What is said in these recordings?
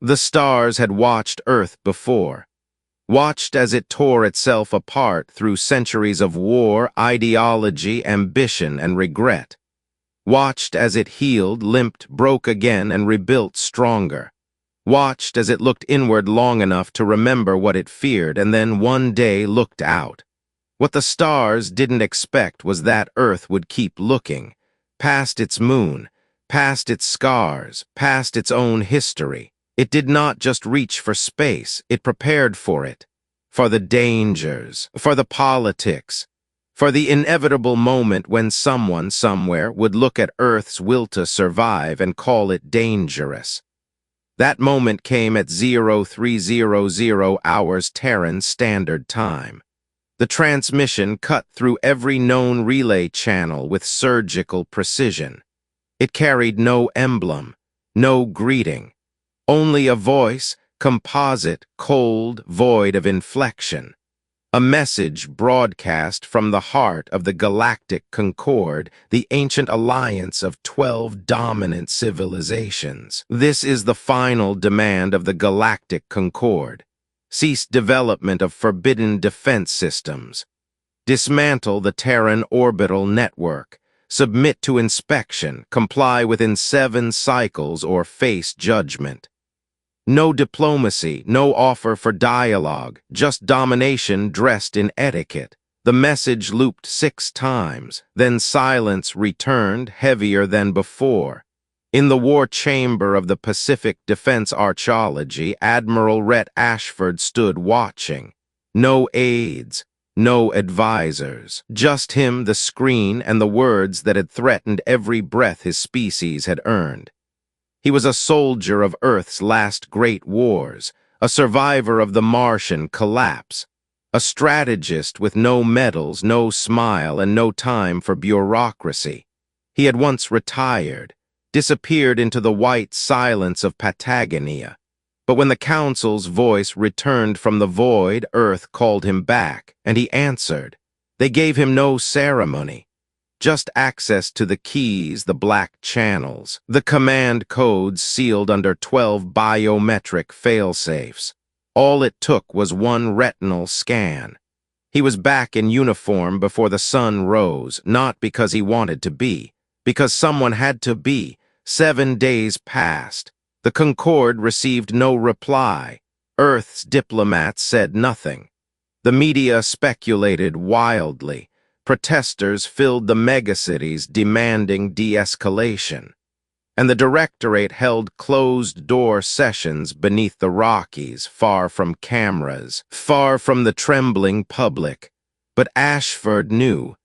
The stars had watched Earth before, watched as it tore itself apart through centuries of war, ideology, ambition, and regret. Watched as it healed, limped, broke again, and rebuilt stronger. Watched as it looked inward long enough to remember what it feared, and then one day looked out. What the stars didn't expect was that Earth would keep looking, past its moon, past its scars, past its own history. It did not just reach for space, it prepared for it, for the dangers, for the politics, for the inevitable moment when someone somewhere would look at Earth's will to survive and call it dangerous. That moment came at 0300 hours Terran Standard Time. The transmission cut through every known relay channel with surgical precision. It carried no emblem, no greeting, only a voice, composite, cold, void of inflection. A message broadcast from the heart of the Galactic Concord, the ancient alliance of 12 dominant civilizations. This is the final demand of the Galactic Concord. Cease development of forbidden defense systems. Dismantle the Terran orbital network. Submit to inspection, comply within 7 cycles, or face judgment. No diplomacy, no offer for dialogue, just domination dressed in etiquette. The message looped 6 times, then silence returned, heavier than before. In the war chamber of the Pacific Defense Archaeology, Admiral Rhett Ashford stood watching. No aides, no advisors, just him, the screen, and the words that had threatened every breath his species had earned. He was a soldier of Earth's last great wars, a survivor of the Martian collapse, a strategist with no medals, no smile, and no time for bureaucracy. He had once retired, disappeared into the white silence of Patagonia. But when the Council's voice returned from the void, Earth called him back, and he answered. They gave him no ceremony. Just access to the keys, the black channels, the command codes sealed under 12 biometric failsafes. All it took was one retinal scan. He was back in uniform before the sun rose, not because he wanted to be, because someone had to be. 7 days passed. The Concorde received no reply. Earth's diplomats said nothing. The media speculated wildly. Protesters filled the megacities demanding de-escalation, and the Directorate held closed-door sessions beneath the Rockies, far from cameras, far from the trembling public. But Ashford knew.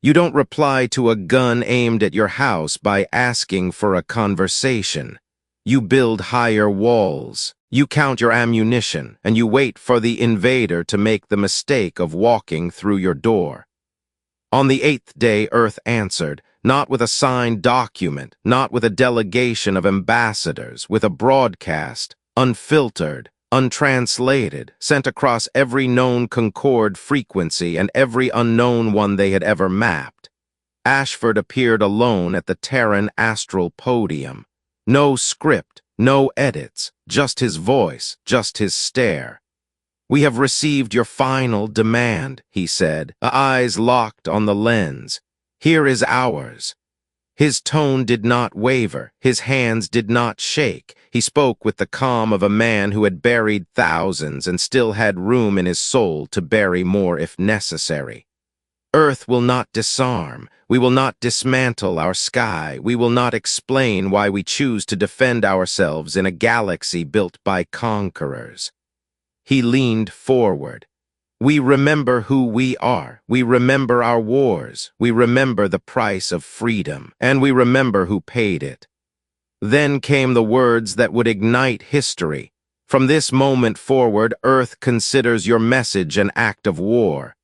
You don't reply to a gun aimed at your house by asking for a conversation. You build higher walls. You count your ammunition, and you wait for the invader to make the mistake of walking through your door. On the 8th day, Earth answered, not with a signed document, not with a delegation of ambassadors, with a broadcast, unfiltered, untranslated, sent across every known Concorde frequency and every unknown one they had ever mapped. Ashford appeared alone at the Terran astral podium. No script, no edits, just his voice, just his stare. We have received your final demand, he said, eyes locked on the lens. Here is ours. His tone did not waver, his hands did not shake. He spoke with the calm of a man who had buried thousands and still had room in his soul to bury more if necessary. Earth will not disarm. We will not dismantle our sky. We will not explain why we choose to defend ourselves in a galaxy built by conquerors. He leaned forward. We remember who we are. We remember our wars. We remember the price of freedom. And we remember who paid it. Then came the words that would ignite history. From this moment forward, Earth considers your message an act of war.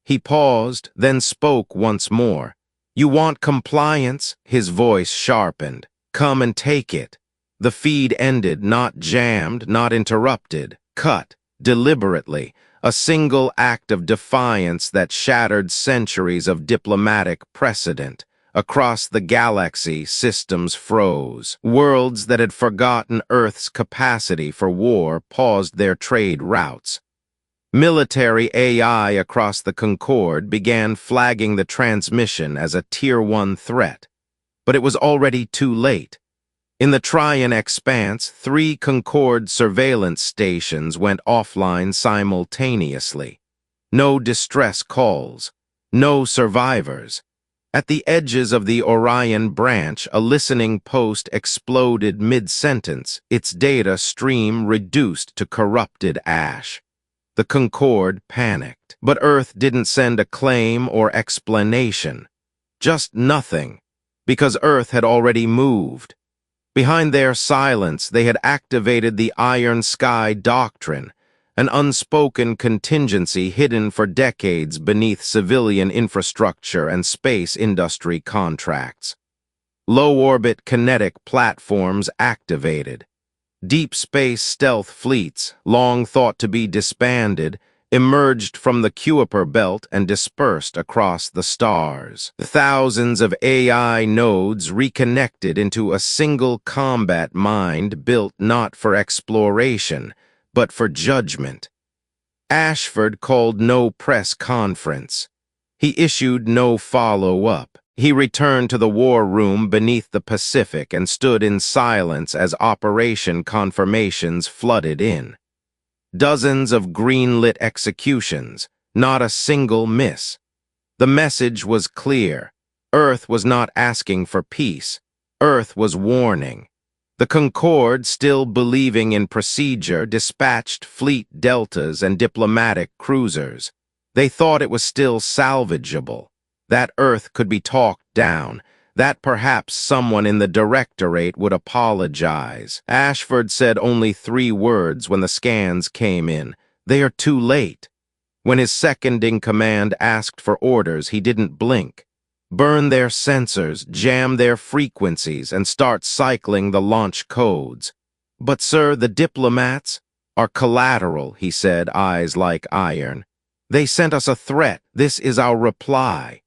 He paused, then spoke once more. You want compliance? His voice sharpened. Come and take it. The feed ended, not jammed, not interrupted. Cut. Deliberately, a single act of defiance that shattered centuries of diplomatic precedent, Across the galaxy, systems froze. Worlds that had forgotten Earth's capacity for war paused their trade routes. Military AI across the Concorde began flagging the transmission as a Tier 1 threat. But it was already too late. In the Trian expanse, 3 Concorde surveillance stations went offline simultaneously. No distress calls. No survivors. At the edges of the Orion branch, a listening post exploded mid-sentence, its data stream reduced to corrupted ash. The Concorde panicked, but Earth didn't send a claim or explanation. Just nothing, because Earth had already moved. Behind their silence, they had activated the Iron Sky Doctrine, an unspoken contingency hidden for decades beneath civilian infrastructure and space industry contracts. Low-orbit kinetic platforms activated. Deep space stealth fleets, long thought to be disbanded, emerged from the Kuiper belt and dispersed across the stars. Thousands of AI nodes reconnected into a single combat mind built not for exploration, but for judgment. Ashford called no press conference. He issued no follow-up. He returned to the war room beneath the Pacific and stood in silence as operation confirmations flooded in. Dozens of green-lit executions, not a single miss. The message was clear. Earth was not asking for peace. Earth was warning. The Concorde, still believing in procedure, dispatched fleet deltas and diplomatic cruisers. They thought it was still salvageable. That Earth could be talked down, that perhaps someone in the Directorate would apologize. Ashford said only 3 words when the scans came in. They are too late. When his second-in-command asked for orders, he didn't blink. Burn their sensors, jam their frequencies, and start cycling the launch codes. But, sir, the diplomats are collateral, he said, eyes like iron. They sent us a threat. This is our reply.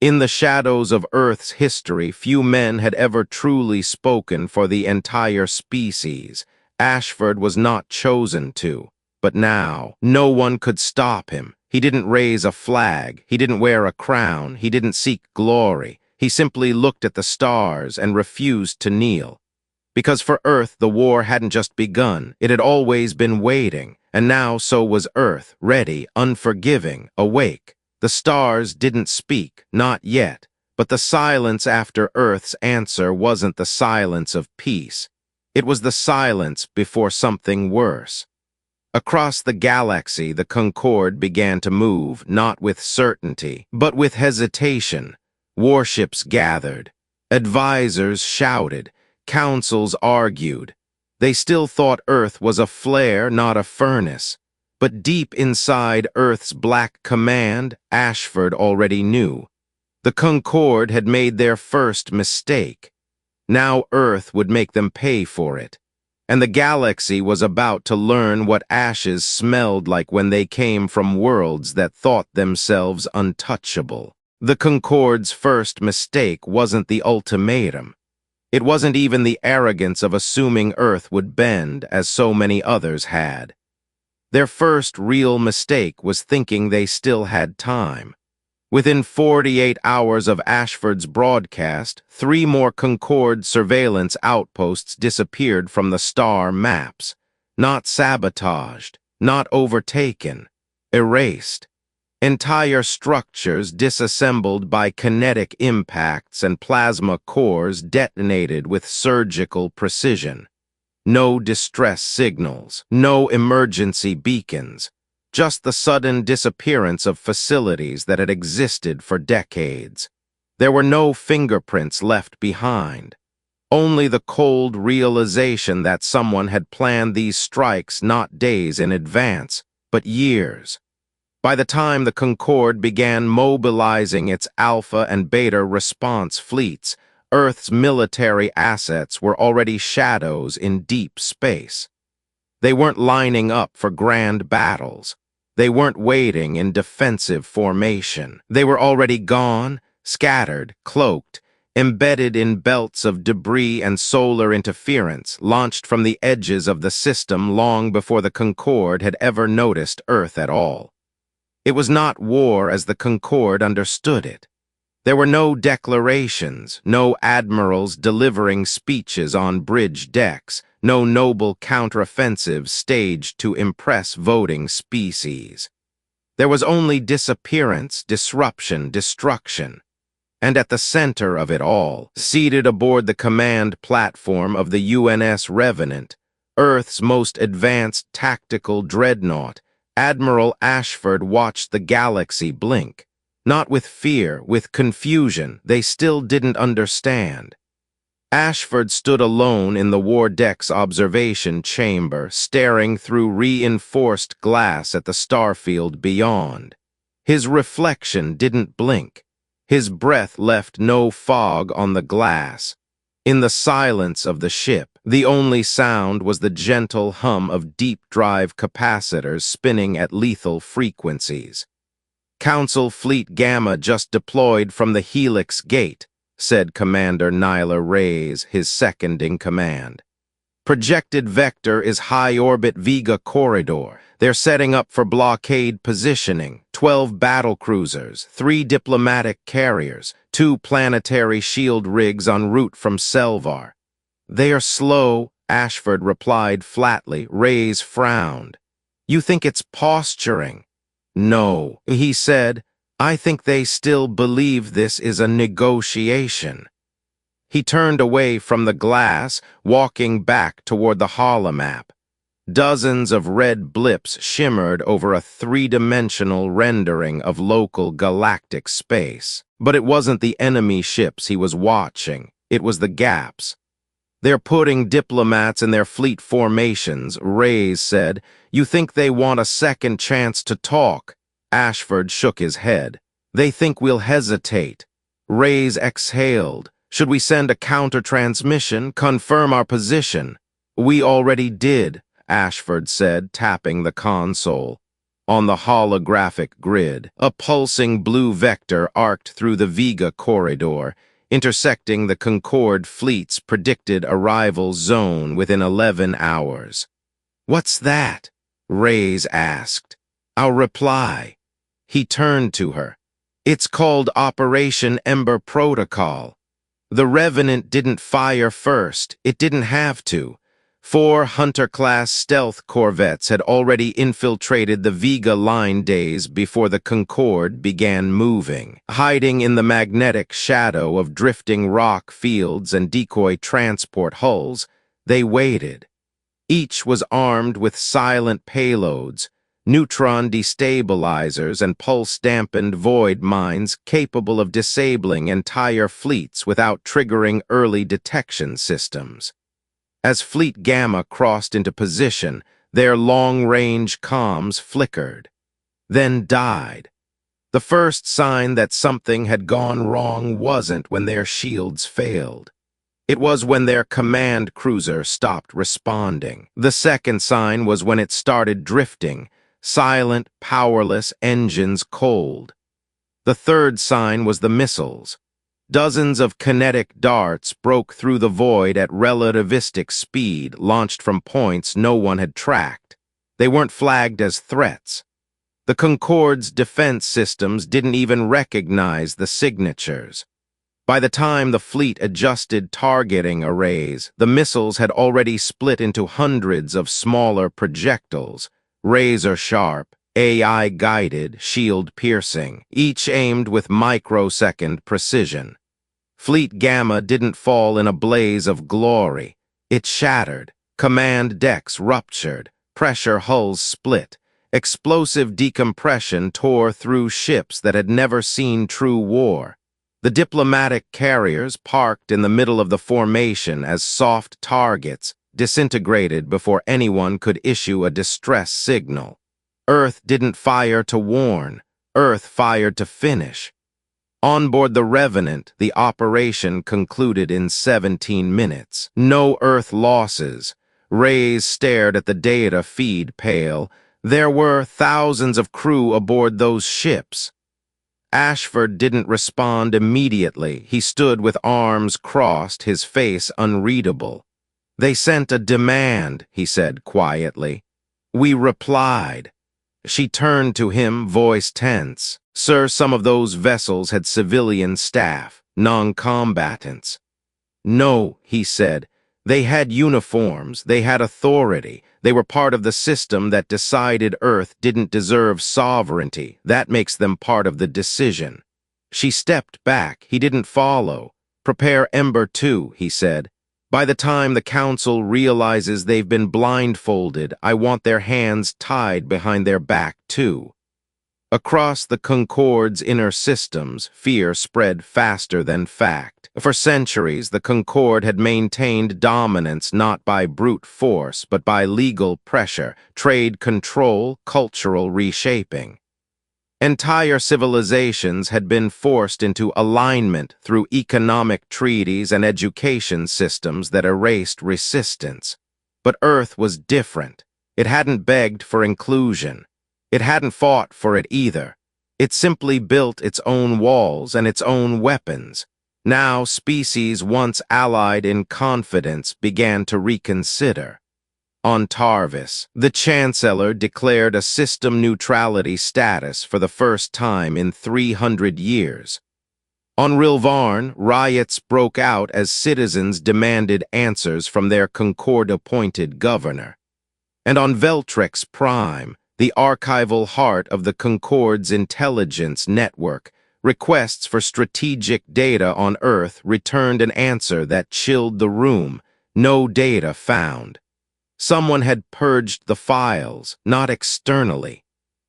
In the shadows of Earth's history, few men had ever truly spoken for the entire species. Ashford was not chosen to. But now, no one could stop him. He didn't raise a flag. He didn't wear a crown. He didn't seek glory. He simply looked at the stars and refused to kneel. Because for Earth, the war hadn't just begun. It had always been waiting. And now so was Earth, ready, unforgiving, awake. The stars didn't speak, not yet, but the silence after Earth's answer wasn't the silence of peace. It was the silence before something worse. Across the galaxy, the Concorde began to move, not with certainty, but with hesitation. Warships gathered. Advisors shouted. Councils argued. They still thought Earth was a flare, not a furnace. But deep inside Earth's Black Command, Ashford already knew. The Concorde had made their first mistake. Now Earth would make them pay for it. And the galaxy was about to learn what ashes smelled like when they came from worlds that thought themselves untouchable. The Concorde's first mistake wasn't the ultimatum. It wasn't even the arrogance of assuming Earth would bend, as so many others had. Their first real mistake was thinking they still had time. Within 48 hours of Ashford's broadcast, 3 more Concorde surveillance outposts disappeared from the star maps. Not sabotaged, not overtaken, erased. Entire structures disassembled by kinetic impacts and plasma cores detonated with surgical precision. No distress signals, no emergency beacons, just the sudden disappearance of facilities that had existed for decades. There were no fingerprints left behind, only the cold realization that someone had planned these strikes not days in advance, but years. By the time the Concorde began mobilizing its Alpha and Beta response fleets, Earth's military assets were already shadows in deep space. They weren't lining up for grand battles. They weren't waiting in defensive formation. They were already gone, scattered, cloaked, embedded in belts of debris and solar interference launched from the edges of the system long before the Concorde had ever noticed Earth at all. It was not war as the Concorde understood it. There were no declarations, no admirals delivering speeches on bridge decks, no noble counteroffensive staged to impress voting species. There was only disappearance, disruption, destruction. And at the center of it all, seated aboard the command platform of the UNS Revenant, Earth's most advanced tactical dreadnought, Admiral Ashford watched the galaxy blink. Not with fear, with confusion. They still didn't understand. Ashford stood alone in the war deck's observation chamber, staring through reinforced glass at the starfield beyond. His reflection didn't blink. His breath left no fog on the glass. In the silence of the ship, the only sound was the gentle hum of deep-drive capacitors spinning at lethal frequencies. "Council Fleet Gamma just deployed from the Helix Gate," said Commander Nyla Reyes, his second-in-command. "Projected vector is high-orbit Vega corridor. They're setting up for blockade positioning, 12 battlecruisers, 3 diplomatic carriers, 2 planetary shield rigs en route from Selvar." "They are slow," Ashford replied flatly. Reyes frowned. "You think it's posturing?" "No," he said. "I think they still believe this is a negotiation." He turned away from the glass, walking back toward the holomap. Dozens of red blips shimmered over a three-dimensional rendering of local galactic space. But it wasn't the enemy ships he was watching. It was the gaps. "They're putting diplomats in their fleet formations," Reyes said. "You think they want a second chance to talk?" Ashford shook his head. "They think we'll hesitate." Reyes exhaled. "Should we send a counter-transmission, confirm our position?" "We already did," Ashford said, tapping the console. On the holographic grid, a pulsing blue vector arced through the Vega corridor, intersecting the Concorde fleet's predicted arrival zone within 11 hours. "What's that?" Reyes asked. "I'll reply." He turned to her. "It's called Operation Ember Protocol. The Revenant didn't fire first. It didn't have to. 4 Hunter-class stealth corvettes had already infiltrated the Vega line days before the Concorde began moving. Hiding in the magnetic shadow of drifting rock fields and decoy transport hulls, they waited. Each was armed with silent payloads, neutron destabilizers and pulse-dampened void mines capable of disabling entire fleets without triggering early detection systems. As Fleet Gamma crossed into position, their long-range comms flickered, then died. The first sign that something had gone wrong wasn't when their shields failed. It was when their command cruiser stopped responding. The second sign was when it started drifting, silent, powerless, engines cold. The third sign was the missiles. Dozens of kinetic darts broke through the void at relativistic speed, launched from points no one had tracked. They weren't flagged as threats. The Concorde's defense systems didn't even recognize the signatures. By the time the fleet adjusted targeting arrays, the missiles had already split into hundreds of smaller projectiles, razor-sharp, AI-guided, shield-piercing, each aimed with microsecond precision. Fleet Gamma didn't fall in a blaze of glory. It shattered. Command decks ruptured. Pressure hulls split. Explosive decompression tore through ships that had never seen true war. The diplomatic carriers, parked in the middle of the formation as soft targets, disintegrated before anyone could issue a distress signal. Earth didn't fire to warn. Earth fired to finish. On board the Revenant, the operation concluded in 17 minutes. No Earth losses. Reyes stared at the data feed pale. There were thousands of crew aboard those ships. Ashford didn't respond immediately. He stood with arms crossed, his face unreadable. "They sent a demand," he said quietly. "We replied." She turned to him, voice tense. "Sir, some of those vessels had civilian staff, non-combatants." "No," he said. "They had uniforms, they had authority. They were part of the system that decided Earth didn't deserve sovereignty. That makes them part of the decision." She stepped back. He didn't follow. "Prepare Ember 2, he said. "By the time the Council realizes they've been blindfolded, I want their hands tied behind their back, too." Across the Concorde's inner systems, fear spread faster than fact. For centuries, the Concorde had maintained dominance not by brute force, but by legal pressure, trade control, cultural reshaping. Entire civilizations had been forced into alignment through economic treaties and education systems that erased resistance. But Earth was different. It hadn't begged for inclusion. It hadn't fought for it either. It simply built its own walls and its own weapons. Now, species once allied in confidence began to reconsider. On Tarvis, the Chancellor declared a system neutrality status for the first time in 300 years. On Rilvarn, riots broke out as citizens demanded answers from their Concorde-appointed governor. And on Veltrix Prime, the archival heart of the Concorde's intelligence network, requests for strategic data on Earth returned an answer that chilled the room. No data found. Someone had purged the files, not externally.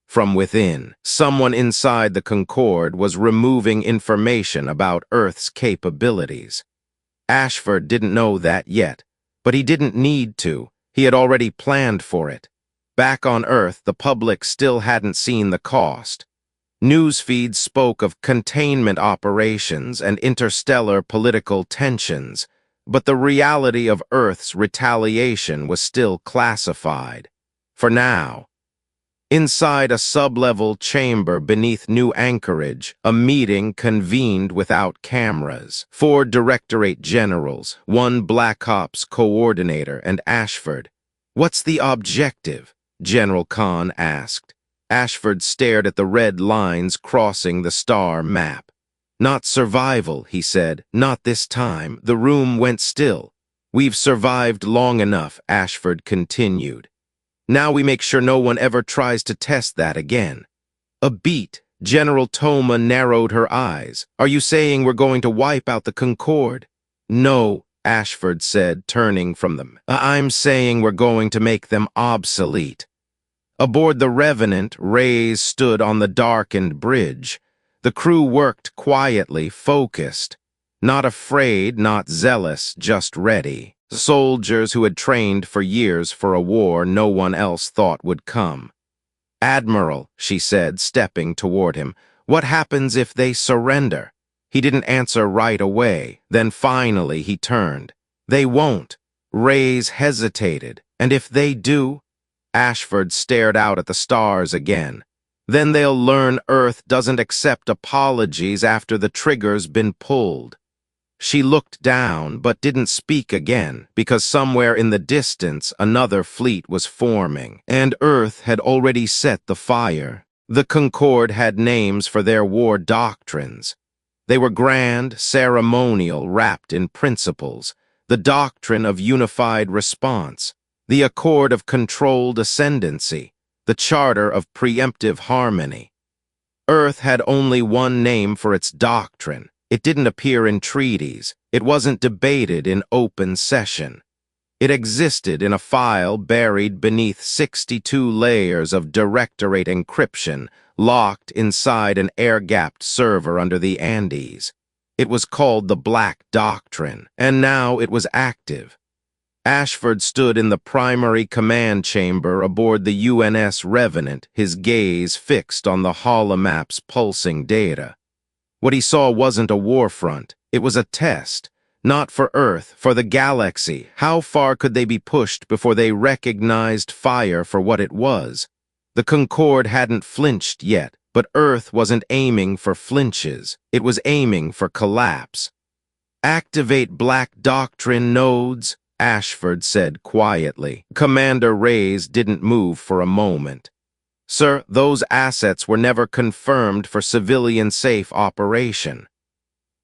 From within, someone inside the Concorde was removing information about Earth's capabilities. Ashford didn't know that yet, but he didn't need to. He had already planned for it. Back on Earth, the public still hadn't seen the cost. News feeds spoke of containment operations and interstellar political tensions, but the reality of Earth's retaliation was still classified. For now. Inside a sub-level chamber beneath New Anchorage, a meeting convened without cameras. 4 Directorate Generals, 1 Black Ops Coordinator, and Ashford. "What's the objective?" General Khan asked. Ashford stared at the red lines crossing the star map. "Not survival," he said. "Not this time." The room went still. "We've survived long enough," Ashford continued. "Now we make sure no one ever tries to test that again." A beat. General Toma narrowed her eyes. "Are you saying we're going to wipe out the Concorde?" "No," Ashford said, turning from them. "I'm saying we're going to make them obsolete." Aboard the Revenant, Rays stood on the darkened bridge. The crew worked quietly, focused. Not afraid, not zealous, just ready. Soldiers who had trained for years for a war no one else thought would come. "Admiral," she said, stepping toward him, "what happens if they surrender?" He didn't answer right away. Then finally he turned. "They won't." Rays hesitated. "And if they do?" Ashford stared out at the stars again. "Then they'll learn Earth doesn't accept apologies after the trigger's been pulled." She looked down, but didn't speak again, because somewhere in the distance another fleet was forming, and Earth had already set the fire. The Concorde had names for their war doctrines. They were grand, ceremonial, wrapped in principles. The doctrine of unified response, the accord of controlled ascendancy, the charter of preemptive harmony. Earth had only one name for its doctrine. It didn't appear in treaties. It wasn't debated in open session. It existed in a file buried beneath 62 layers of directorate encryption, locked inside an air-gapped server under the Andes. It was called the Black Doctrine, and now it was active. Ashford stood in the primary command chamber aboard the UNS Revenant, his gaze fixed on the holomap's pulsing data. What he saw wasn't a war front. It was a test. Not for Earth, for the galaxy. How far could they be pushed before they recognized fire for what it was? The Concorde hadn't flinched yet, But Earth wasn't aiming for flinches. It was aiming for collapse. "Activate Black Doctrine nodes," Ashford said quietly. Commander Reyes didn't move for a moment. "Sir, those assets were never confirmed for civilian-safe operation."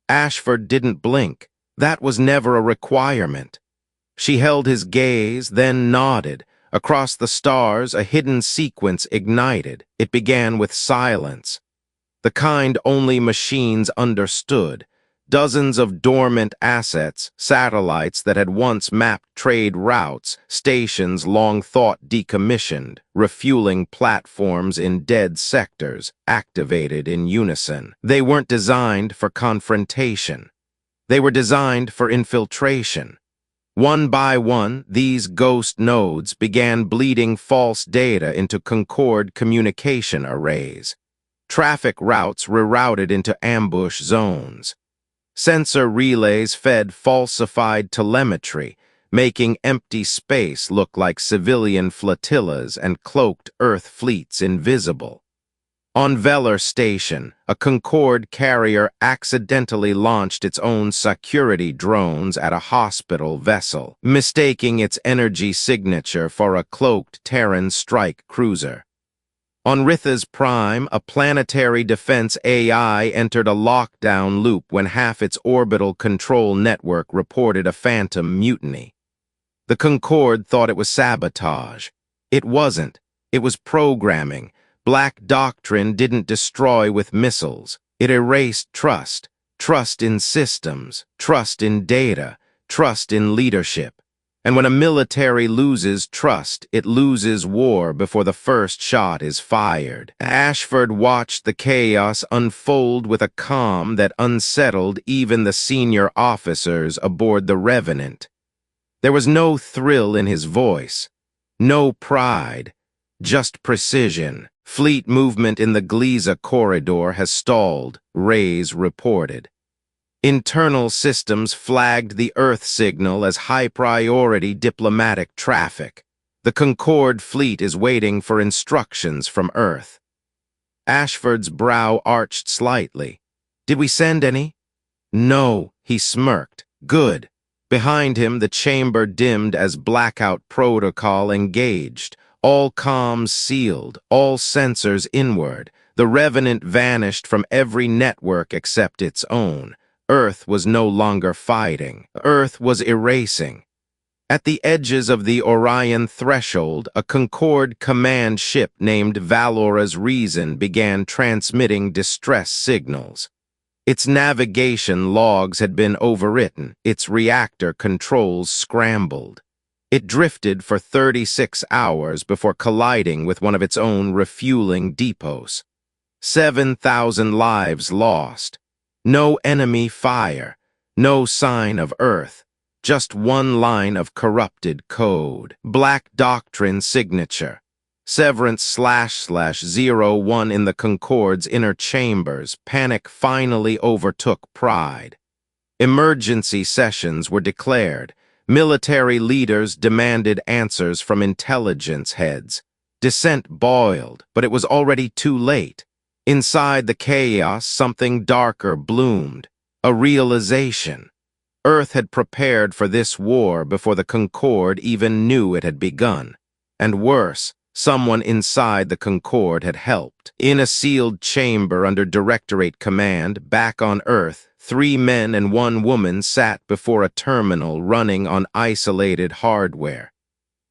Ashford didn't blink. That was never a requirement. She held his gaze, then nodded. Across the stars, a hidden sequence ignited. It began with silence, the kind only machines understood. Dozens of dormant assets, satellites that had once mapped trade routes, stations long thought decommissioned, refueling platforms in dead sectors, activated in unison. They weren't designed for confrontation. They were designed for infiltration. One by one, these ghost nodes began bleeding false data into Concorde communication arrays. Traffic routes rerouted into ambush zones. Sensor relays fed falsified telemetry, making empty space look like civilian flotillas and cloaked Earth fleets invisible. On Veller Station, a Concorde carrier accidentally launched its own security drones at a hospital vessel, mistaking its energy signature for a cloaked Terran strike cruiser. On Ritha's Prime, a planetary defense AI entered a lockdown loop when half its orbital control network reported a phantom mutiny. The Concorde thought it was sabotage. It wasn't. It was programming. Black Doctrine didn't destroy with missiles. It erased trust. Trust in systems. Trust in data. Trust in leadership. And when a military loses trust, it loses war before the first shot is fired. Ashford watched the chaos unfold with a calm that unsettled even the senior officers aboard the Revenant. There was no thrill in his voice, no pride, just precision. "Fleet movement in the Gliza corridor has stalled," Reyes reported. Internal systems flagged the Earth signal as high-priority diplomatic traffic. The Concorde fleet is waiting for instructions from Earth. Ashford's brow arched slightly. "Did we send any?" "No," he smirked. "Good." Behind him, the chamber dimmed as blackout protocol engaged. All comms sealed, all sensors inward. The Revenant vanished from every network except its own. Earth was no longer fighting. Earth was erasing. At the edges of the Orion threshold, a Concorde command ship named Valora's Reason began transmitting distress signals. Its navigation logs had been overwritten, its reactor controls scrambled. It drifted for 36 hours before colliding with one of its own refueling depots. 7,000 lives lost. No enemy fire, no sign of Earth, just one line of corrupted code. Black Doctrine signature. Severance //01 in the Concorde's inner chambers. Panic finally overtook pride. Emergency sessions were declared. Military leaders demanded answers from intelligence heads. Dissent boiled, but it was already too late. Inside the chaos, something darker bloomed, a realization. Earth had prepared for this war before the Concorde even knew it had begun. And worse, someone inside the Concorde had helped. In a sealed chamber under Directorate command, back on Earth, 3 men and 1 woman sat before a terminal running on isolated hardware.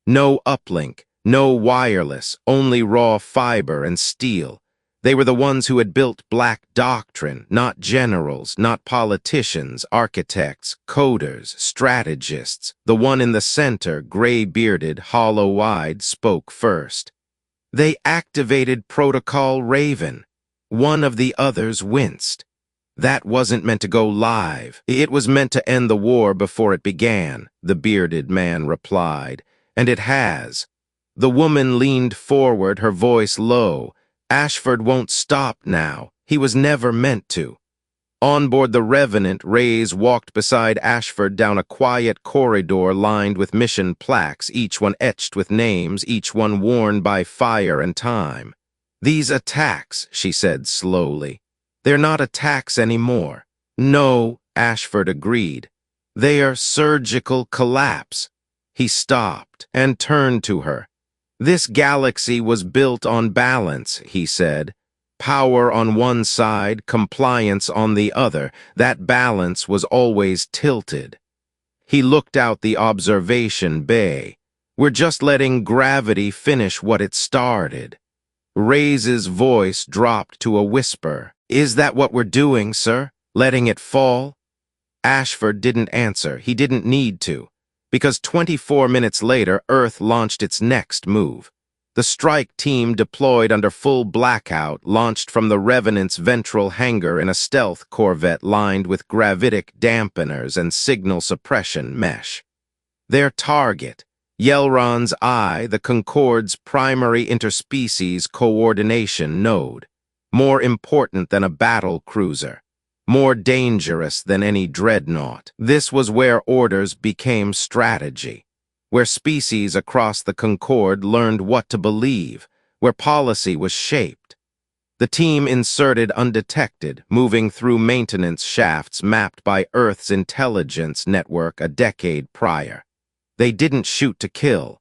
No uplink, no wireless, only raw fiber and steel. They were the ones who had built Black Doctrine, not generals, not politicians, architects, coders, strategists. The one in the center, gray-bearded, hollow-eyed, spoke first. "They activated Protocol Raven." One of the others winced. "That wasn't meant to go live. It was meant to end the war before it began," the bearded man replied. "And it has." The woman leaned forward, her voice low. "Ashford won't stop now. He was never meant to." On board the Revenant, Reyes walked beside Ashford down a quiet corridor lined with mission plaques, each one etched with names, each one worn by fire and time. "These attacks," she said slowly, "they're not attacks anymore." "No," Ashford agreed. "They are surgical collapse." He stopped and turned to her. "This galaxy was built on balance," he said. "Power on one side, compliance on the other. That balance was always tilted." He looked out the observation bay. "We're just letting gravity finish what it started." Ray's voice dropped to a whisper. "Is that what we're doing, sir? Letting it fall?" Ashford didn't answer. He didn't need to, because 24 minutes later, Earth launched its next move. The strike team deployed under full blackout launched from the Revenant's ventral hangar in a stealth corvette lined with gravitic dampeners and signal suppression mesh. Their target, Yelron's Eye, the Concorde's primary interspecies coordination node, more important than a battle cruiser, more dangerous than any dreadnought. This was where orders became strategy, where species across the Concorde learned what to believe, where policy was shaped. The team inserted undetected, moving through maintenance shafts mapped by Earth's intelligence network a decade prior. They didn't shoot to kill.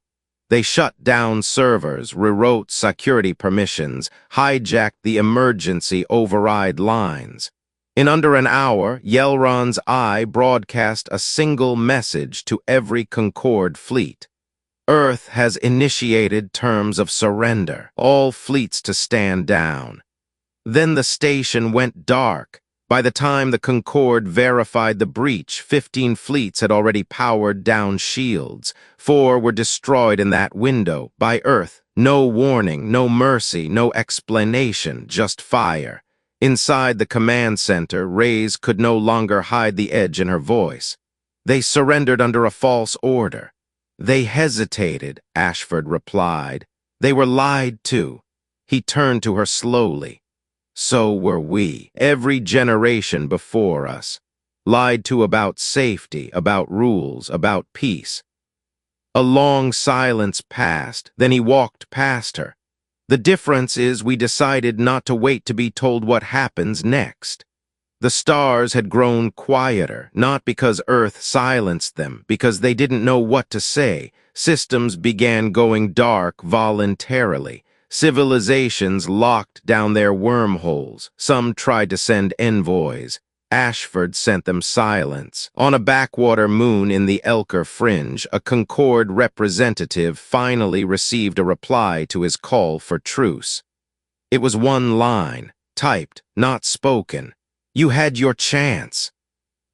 They shut down servers, rewrote security permissions, hijacked the emergency override lines. In under an hour, Yelron's Eye broadcast a single message to every Concorde fleet. Earth has initiated terms of surrender, all fleets to stand down. Then the station went dark. By the time the Concorde verified the breach, 15 fleets had already powered down shields. 4 were destroyed in that window, by Earth. No warning, no mercy, no explanation, just fire. Inside the command center, Ray's could no longer hide the edge in her voice. They surrendered under a false order. "They hesitated," Ashford replied. "They were lied to." He turned to her slowly. "So were we, every generation before us. Lied to about safety, about rules, about peace." A long silence passed, then he walked past her. "The difference is we decided not to wait to be told what happens next." The stars had grown quieter, not because Earth silenced them, because they didn't know what to say. Systems began going dark voluntarily. Civilizations locked down their wormholes. Some tried to send envoys. Ashford sent them silence. On a backwater moon in the Elker Fringe, a Concorde representative finally received a reply to his call for truce. It was one line, typed, not spoken. "You had your chance."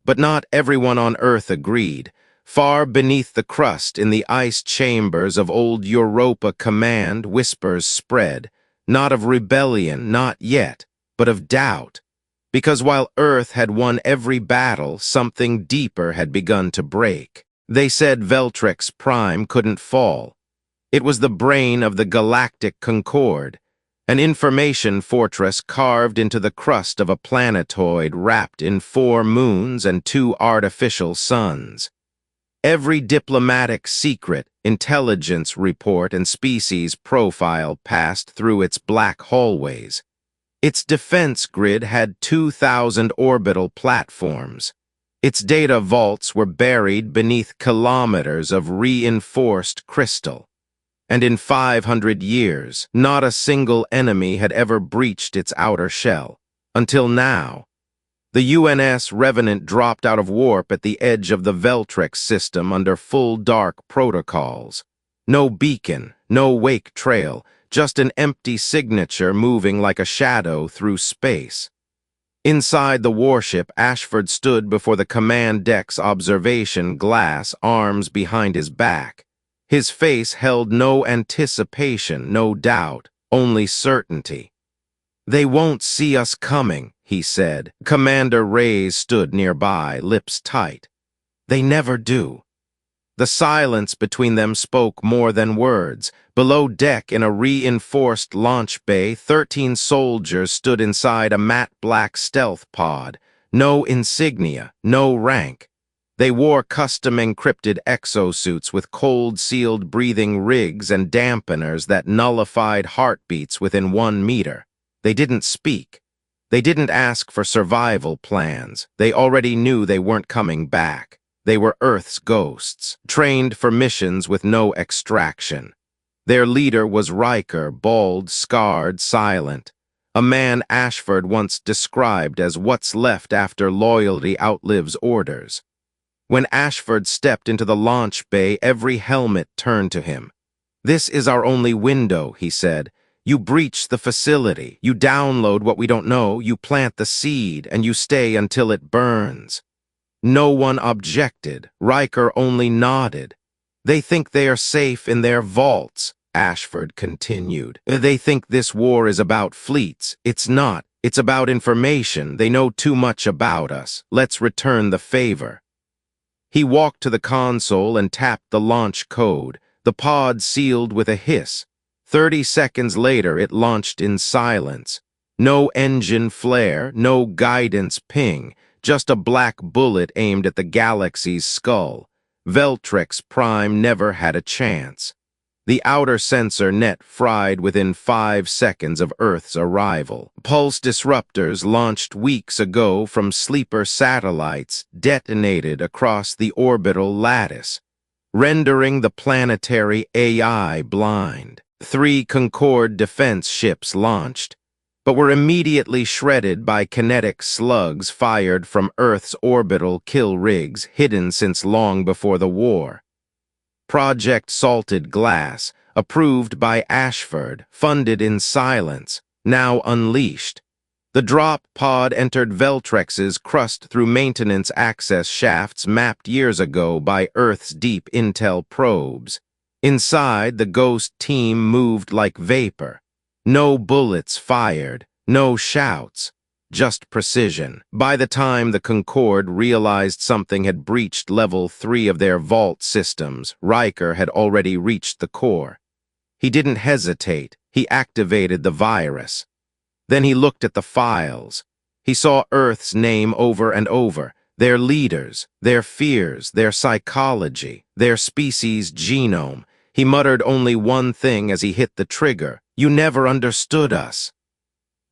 But not everyone on Earth agreed. Far beneath the crust in the ice chambers of old Europa Command, whispers spread, not of rebellion, not yet, but of doubt. Because while Earth had won every battle, something deeper had begun to break. They said Veltrex Prime couldn't fall. It was the brain of the Galactic Concorde, an information fortress carved into the crust of a planetoid wrapped in 4 moons and 2 artificial suns. Every diplomatic secret, intelligence report, and species profile passed through its black hallways. Its defense grid had 2,000 orbital platforms. Its data vaults were buried beneath kilometers of reinforced crystal. And in 500 years, not a single enemy had ever breached its outer shell. Until now. The UNS Revenant dropped out of warp at the edge of the Veltrex system under full dark protocols. No beacon, no wake trail, just an empty signature moving like a shadow through space. Inside the warship, Ashford stood before the command deck's observation glass, arms behind his back. His face held no anticipation, no doubt, only certainty. "They won't see us coming," he said. Commander Reyes stood nearby, lips tight. "They never do." The silence between them spoke more than words. Below deck in a reinforced launch bay, 13 soldiers stood inside a matte black stealth pod. No insignia, no rank. They wore custom encrypted exosuits with cold-sealed breathing rigs and dampeners that nullified heartbeats within 1 meter. They didn't speak. They didn't ask for survival plans. They already knew they weren't coming back. They were Earth's ghosts, trained for missions with no extraction. Their leader was Riker, bald, scarred, silent. A man Ashford once described as what's left after loyalty outlives orders. When Ashford stepped into the launch bay, every helmet turned to him. "This is our only window," he said. "You breach the facility, you download what we don't know, you plant the seed, and you stay until it burns." No one objected. Riker only nodded. "They think they are safe in their vaults," Ashford continued. "They think this war is about fleets. It's not. It's about information. They know too much about us. Let's return the favor." He walked to the console and tapped the launch code. The pod sealed with a hiss. 30 seconds later, it launched in silence. No engine flare, no guidance ping, just a black bullet aimed at the galaxy's skull. Veltrex Prime never had a chance. The outer sensor net fried within 5 seconds of Earth's arrival. Pulse disruptors launched weeks ago from sleeper satellites detonated across the orbital lattice, rendering the planetary AI blind. 3 Concorde defense ships launched, but were immediately shredded by kinetic slugs fired from Earth's orbital kill rigs hidden since long before the war. Project Salted Glass, approved by Ashford, funded in silence, now unleashed. The drop pod entered Veltrex's crust through maintenance access shafts mapped years ago by Earth's deep intel probes. Inside, the ghost team moved like vapor. No bullets fired, no shouts, just precision. By the time the Concorde realized something had breached level 3 of their vault systems, Riker had already reached the core. He didn't hesitate. He activated the virus. Then he looked at the files. He saw Earth's name over and over, their leaders, their fears, their psychology, their species' genome. He muttered only one thing as he hit the trigger: "You never understood us."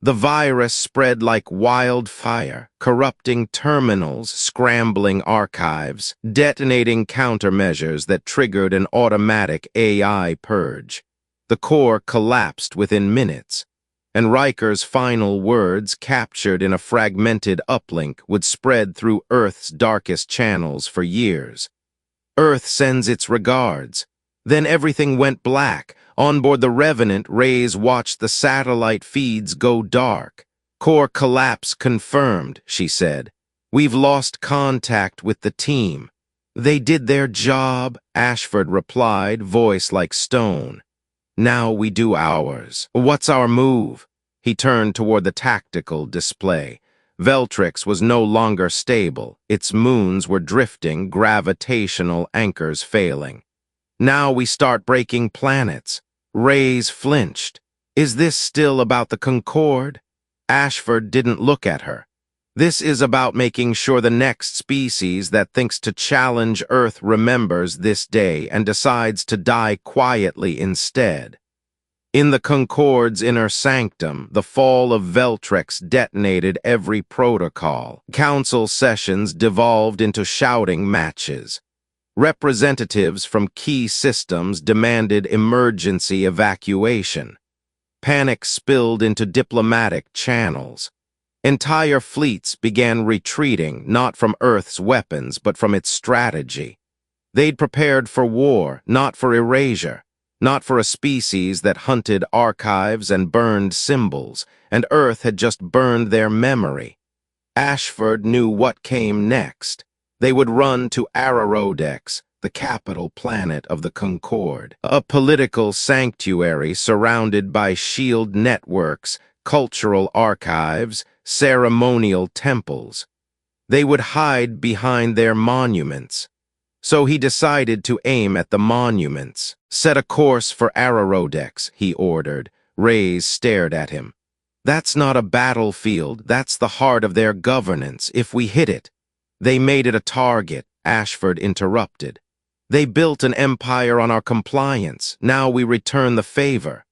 The virus spread like wildfire, corrupting terminals, scrambling archives, detonating countermeasures that triggered an automatic AI purge. The core collapsed within minutes, and Riker's final words, captured in a fragmented uplink, would spread through Earth's darkest channels for years. "Earth sends its regards." Then everything went black. On board the Revenant, Rays watched the satellite feeds go dark. "Core collapse confirmed," she said. "We've lost contact with the team." "They did their job," Ashford replied, voice like stone. "Now we do ours. What's our move?" He turned toward the tactical display. Veltrix was no longer stable. Its moons were drifting, gravitational anchors failing. "Now we start breaking planets." Rays flinched. "Is this still about the Concorde?" Ashford didn't look at her. "This is about making sure the next species that thinks to challenge Earth remembers this day and decides to die quietly instead." In the Concorde's inner sanctum, the fall of Veltrex detonated every protocol. Council sessions devolved into shouting matches. Representatives from key systems demanded emergency evacuation. Panic spilled into diplomatic channels. Entire fleets began retreating, not from Earth's weapons, but from its strategy. They'd prepared for war, not for erasure, not for a species that hunted archives and burned symbols, and Earth had just burned their memory. Ashford knew what came next. They would run to Ararodex, the capital planet of the Concorde, a political sanctuary surrounded by shield networks, cultural archives, ceremonial temples. They would hide behind their monuments. So he decided to aim at the monuments. "Set a course for Ararodex," he ordered. Rays stared at him. "That's not a battlefield. That's the heart of their governance. If we hit it..." They made it a target, Ashford interrupted. They built an empire on our compliance. Now we return the favor.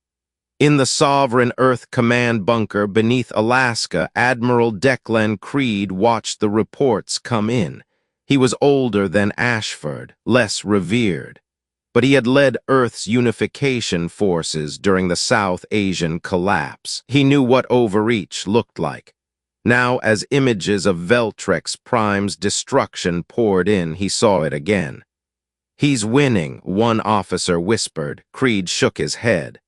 In the Sovereign Earth Command bunker beneath Alaska, Admiral Declan Creed watched the reports come in. He was older than Ashford, less revered, but he had led Earth's unification forces during the South Asian collapse. He knew what overreach looked like. Now, as images of Veltrex Prime's destruction poured in, he saw it again. "He's winning," one officer whispered. Creed shook his head.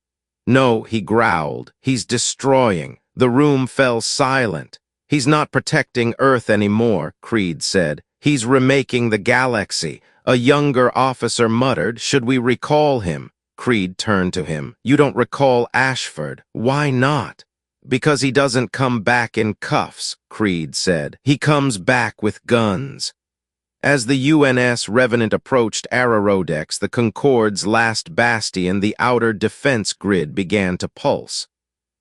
"No," he growled. "He's destroying." The room fell silent. "He's not protecting Earth anymore," Creed said. "He's remaking the galaxy." A younger officer muttered, "Should we recall him?" Creed turned to him. "You don't recall Ashford. Why not?" "Because he doesn't come back in cuffs," Creed said. "He comes back with guns." As the UNS Revenant approached Ararodex, the Concorde's last bastion, the outer defense grid began to pulse.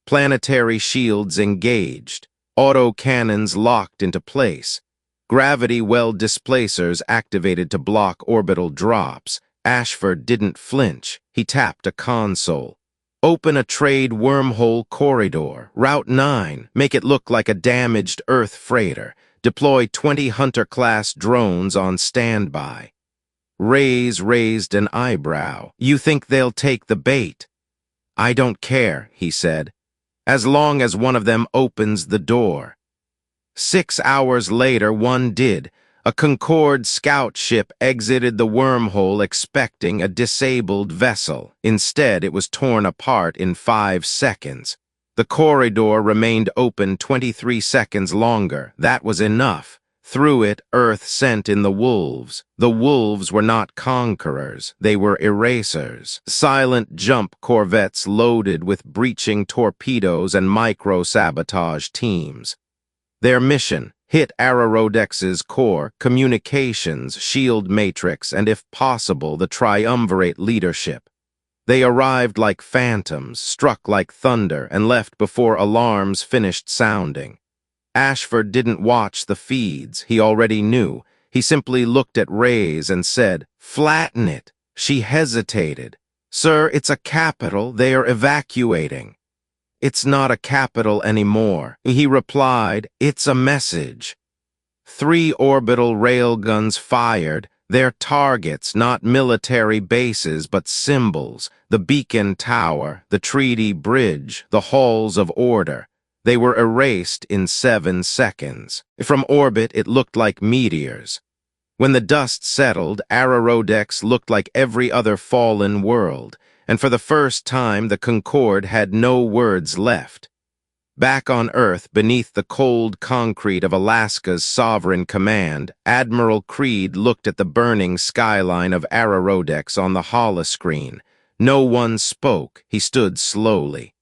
Planetary shields engaged, autocannons locked into place, gravity well displacers activated to block orbital drops. Ashford didn't flinch. He tapped a console. "Open a trade wormhole corridor, Route 9, make it look like a damaged Earth freighter. Deploy 20 Hunter-class drones on standby." Reyes raised an eyebrow. "You think they'll take the bait?" "I don't care," he said, "as long as one of them opens the door." 6 hours later, one did. A Concorde scout ship exited the wormhole expecting a disabled vessel. Instead, it was torn apart in 5 seconds. The corridor remained open 23 seconds longer. That was enough. Through it, Earth sent in the wolves. The wolves were not conquerors. They were erasers. Silent jump corvettes loaded with breaching torpedoes and micro-sabotage teams. Their mission: hit Ararodex's core, communications, shield matrix, and if possible, the triumvirate leadership. They arrived like phantoms, struck like thunder, and left before alarms finished sounding. Ashford didn't watch the feeds. He already knew. He simply looked at Reyes and said, "Flatten it." She hesitated. "Sir, it's a capital. They are evacuating." "It's not a capital anymore," he replied. "It's a message." 3 orbital railguns fired. Their targets, not military bases, but symbols: the beacon tower, the treaty bridge, the halls of order. They were erased in 7 seconds. From orbit, it looked like meteors. When the dust settled, Ararodex looked like every other fallen world, and for the first time, the Concorde had no words left. Back on Earth, beneath the cold concrete of Alaska's Sovereign Command, Admiral Creed looked at the burning skyline of Ararodex on the holoscreen. No one spoke. He stood slowly.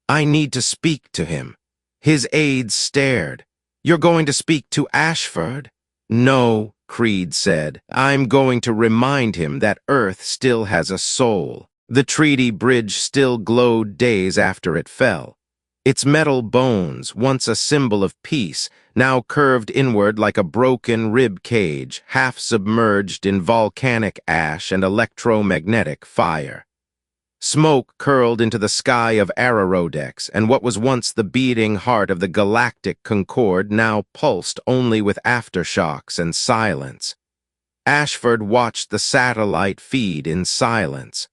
"I need to speak to him." His aides stared. "You're going to speak to Ashford?" "No," Creed said. "I'm going to remind him that Earth still has a soul." The treaty bridge still glowed days after it fell. Its metal bones, once a symbol of peace, now curved inward like a broken rib cage, half submerged in volcanic ash and electromagnetic fire. Smoke curled into the sky of Ararodex, and what was once the beating heart of the Galactic Concorde now pulsed only with aftershocks and silence. Ashford watched the satellite feed in silence.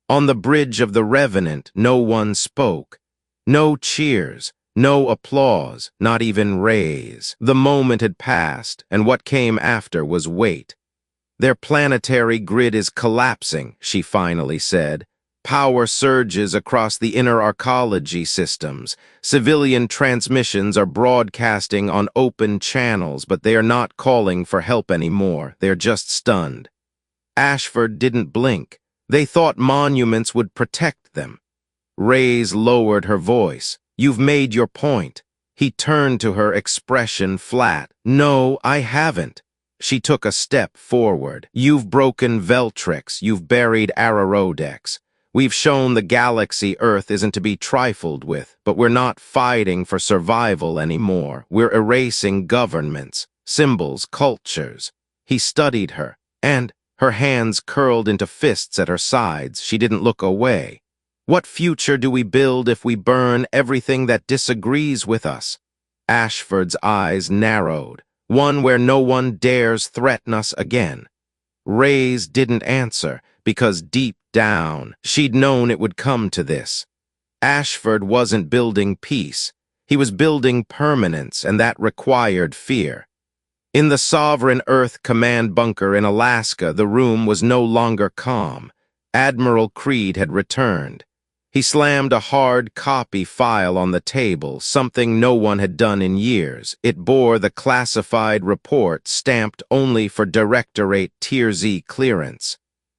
On the bridge of the Revenant, no one spoke. No cheers, no applause, not even Reyes. The moment had passed, and what came after was wait. "Their planetary grid is collapsing," she finally said. "Power surges across the inner arcology systems. Civilian transmissions are broadcasting on open channels, but they are not calling for help anymore. They're just stunned." Ashford didn't blink. They thought monuments would protect them. Reyes lowered her voice. "You've made your point." He turned to her, expression flat. "No, I haven't." She took a step forward. "You've broken Veltrex. You've buried Ararodex. We've shown the galaxy Earth isn't to be trifled with, but we're not fighting for survival anymore. We're erasing governments, symbols, cultures." He studied her, and, her hands curled into fists at her sides, she didn't look away. What future do we build if we burn everything that disagrees with us? Ashford's eyes narrowed, one where no one dares threaten us again. Ray's didn't answer, because deep down, she'd known it would come to this. Ashford wasn't building peace. He was building permanence, and that required fear. In the Sovereign Earth Command bunker in Alaska, the room was no longer calm. Admiral Creed had returned. He slammed a hard copy file on the table, something no one had done in years. It bore the classified report stamped only for Directorate Tier Z clearance.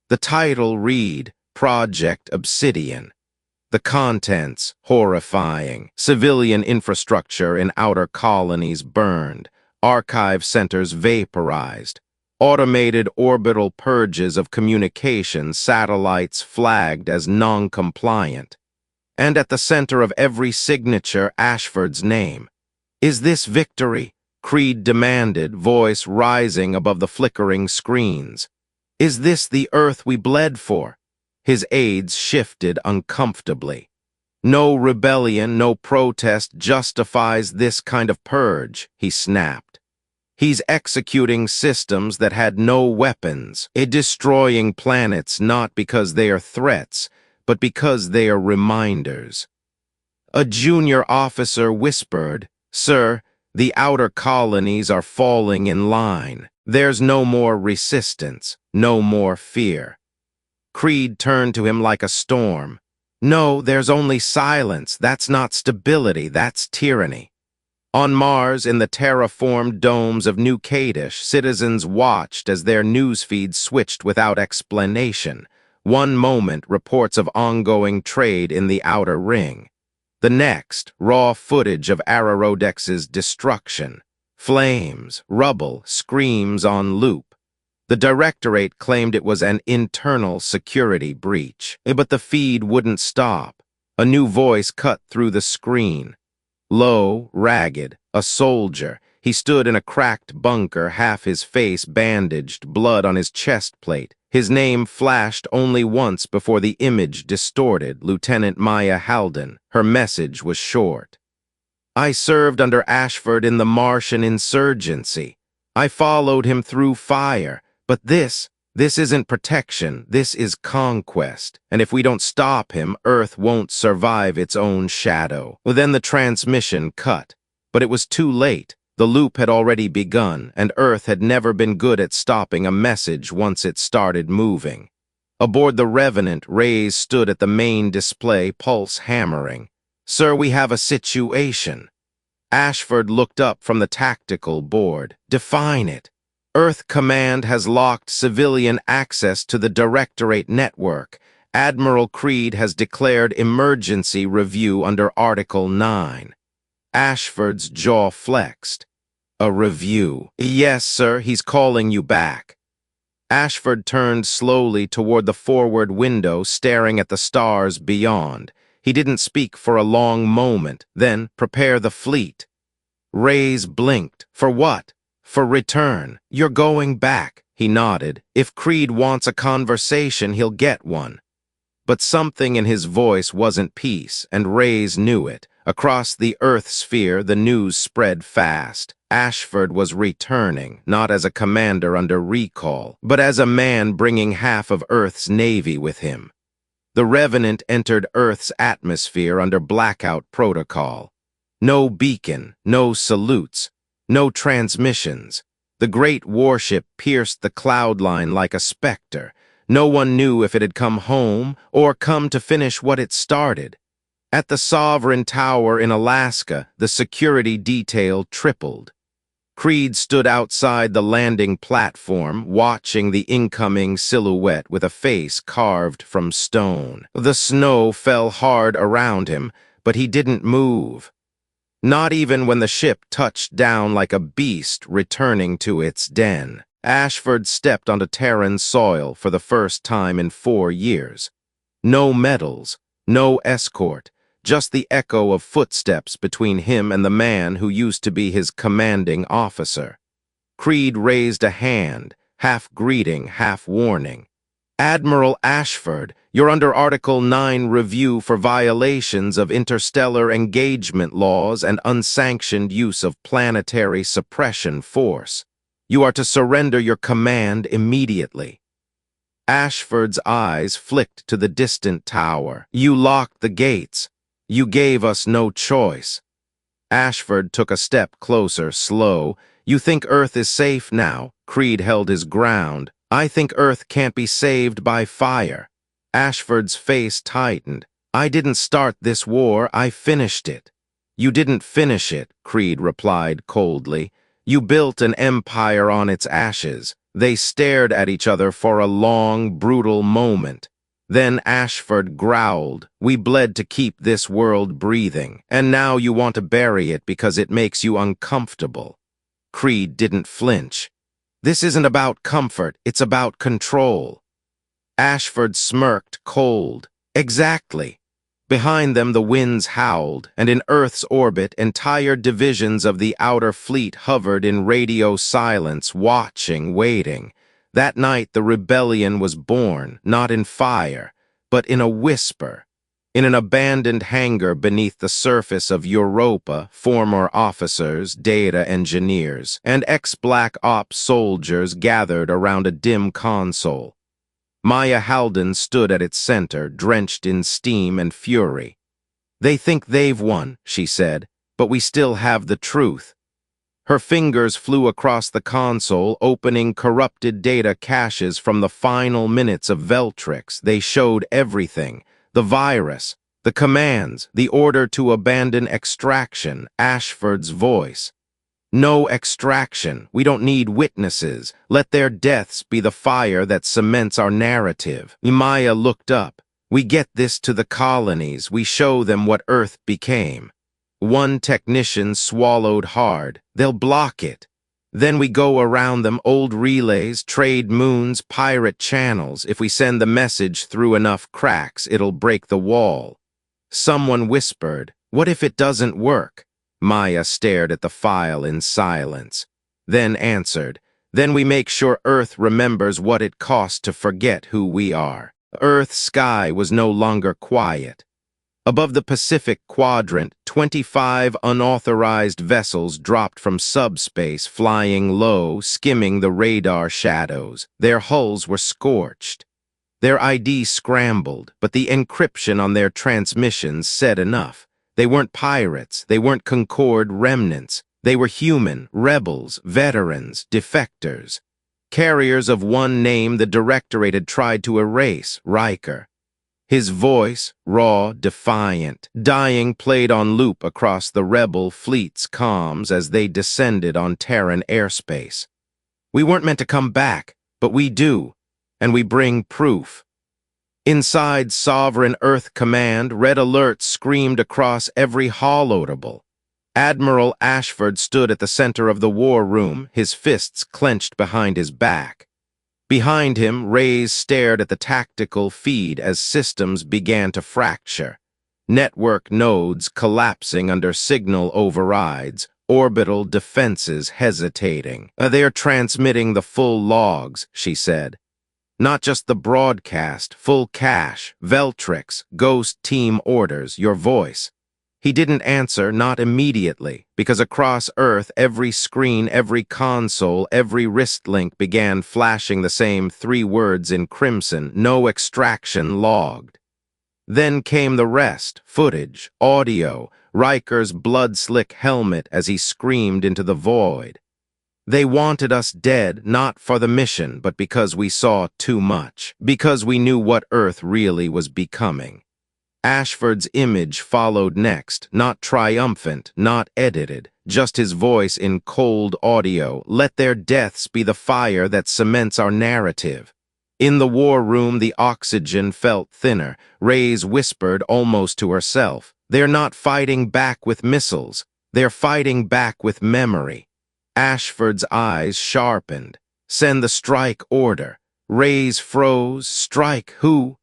The title read, Project Obsidian. The contents, horrifying. Civilian infrastructure in outer colonies burned. Archive centers vaporized. Automated orbital purges of communication satellites flagged as non-compliant. And at the center of every signature, Ashford's name. Is this victory? Creed demanded, voice rising above the flickering screens. Is this the Earth we bled for? His aides shifted uncomfortably. No rebellion, no protest justifies this kind of purge, he snapped. He's executing systems that had no weapons, destroying planets not because they are threats, but because they are reminders. A junior officer whispered, Sir, the outer colonies are falling in line. There's no more resistance, no more fear. Creed turned to him like a storm. No, there's only silence. That's not stability, that's tyranny. On Mars, in the terraformed domes of New Kadesh, citizens watched as their newsfeed switched without explanation. One moment, reports of ongoing trade in the outer ring. The next, raw footage of Ararodex's destruction. Flames, rubble, screams on loop. The Directorate claimed it was an internal security breach, but the feed wouldn't stop. A new voice cut through the screen. Low, ragged, a soldier, he stood in a cracked bunker, half his face bandaged, blood on his chest plate. His name flashed only once before the image distorted, Lieutenant Maya Halden. Her message was short. I served under Ashford in the Martian insurgency. I followed him through fire, but this isn't protection, this is conquest. And if we don't stop him, Earth won't survive its own shadow. Well, then the transmission cut. But it was too late. The loop had already begun, and Earth had never been good at stopping a message once it started moving. Aboard the Revenant, Ray's stood at the main display, pulse hammering. Sir, we have a situation. Ashford looked up from the tactical board. Define it. Earth Command has locked civilian access to the Directorate network. Admiral Creed has declared emergency review under Article 9. Ashford's jaw flexed. A review. Yes, sir, he's calling you back. Ashford turned slowly toward the forward window, staring at the stars beyond. He didn't speak for a long moment. Then, prepare the fleet. Rays blinked. For what? For return. You're going back. He nodded. If Creed wants a conversation, he'll get one. But something in his voice wasn't peace, and Rays knew it. Across the Earth sphere, the news spread fast. Ashford was returning, not as a commander under recall, but as a man bringing half of Earth's navy with him. The Revenant entered Earth's atmosphere under blackout protocol. No beacon, no salutes, no transmissions. The great warship pierced the cloud line like a specter. No one knew if it had come home or come to finish what it started. At the Sovereign Tower in Alaska, the security detail tripled. Creed stood outside the landing platform, watching the incoming silhouette with a face carved from stone. The snow fell hard around him, but he didn't move. Not even when the ship touched down like a beast returning to its den. Ashford stepped onto Terran soil for the first time in 4 years. No medals, no escort, just the echo of footsteps between him and the man who used to be his commanding officer. Creed raised a hand, half greeting, half warning. Admiral Ashford, you're under Article 9 review for violations of interstellar engagement laws and unsanctioned use of planetary suppression force. You are to surrender your command immediately. Ashford's eyes flicked to the distant tower. You locked the gates. You gave us no choice. Ashford took a step closer, slow. You think Earth is safe now? Creed held his ground. I think Earth can't be saved by fire. Ashford's face tightened. I didn't start this war, I finished it. You didn't finish it, Creed replied coldly. You built an empire on its ashes. They stared at each other for a long, brutal moment. Then Ashford growled, we bled to keep this world breathing, and now you want to bury it because it makes you uncomfortable. Creed didn't flinch. This isn't about comfort, it's about control. Ashford smirked, cold. Exactly. Behind them the winds howled, and in Earth's orbit entire divisions of the outer fleet hovered in radio silence, watching, waiting. That night the rebellion was born, not in fire, but in a whisper. In an abandoned hangar beneath the surface of Europa, former officers, data engineers, and ex-Black Ops soldiers gathered around a dim console. Maya Halden stood at its center, drenched in steam and fury. They think they've won, she said, but we still have the truth. Her fingers flew across the console, opening corrupted data caches from the final minutes of Veltrix. They showed everything. The virus, the commands, the order to abandon extraction, Ashford's voice. No extraction. We don't need witnesses. Let their deaths be the fire that cements our narrative. Maya looked up. We get this to the colonies. We show them what Earth became. One technician swallowed hard. They'll block it. Then we go around them, old relays, trade moons, pirate channels. If we send the message through enough cracks, it'll break the wall. Someone whispered, what if it doesn't work? Maya stared at the file in silence, then answered, then we make sure Earth remembers what it cost to forget who we are. Earth's sky was no longer quiet. Above the Pacific quadrant, 25 unauthorized vessels dropped from subspace, flying low, skimming the radar shadows. Their hulls were scorched. Their ID scrambled, but the encryption on their transmissions said enough. They weren't pirates, they weren't Concord remnants. They were human, rebels, veterans, defectors. Carriers of one name the Directorate had tried to erase, Riker. His voice, raw, defiant, dying, played on loop across the rebel fleet's comms as they descended on Terran airspace. We weren't meant to come back, but we do, and we bring proof. Inside Sovereign Earth Command, red alerts screamed across every holodable. Admiral Ashford stood at the center of the war room, his fists clenched behind his back. Behind him, Reyes stared at the tactical feed as systems began to fracture. Network nodes collapsing under signal overrides, orbital defenses hesitating. They're transmitting the full logs, she said. Not just the broadcast, full cache, Veltrix, Ghost Team orders, your voice. He didn't answer, not immediately, because across Earth, every screen, every console, every wrist link began flashing the same 3 words in crimson, no extraction logged. Then came the rest, footage, audio, Riker's blood-slick helmet as he screamed into the void. They wanted us dead, not for the mission, but because we saw too much, because we knew what Earth really was becoming. Ashford's image followed next, not triumphant, not edited, just his voice in cold audio. Let their deaths be the fire that cements our narrative. In the war room, the oxygen felt thinner. Reyes whispered almost to herself. They're not fighting back with missiles. They're fighting back with memory. Ashford's eyes sharpened. Send the strike order. Reyes froze. Strike who?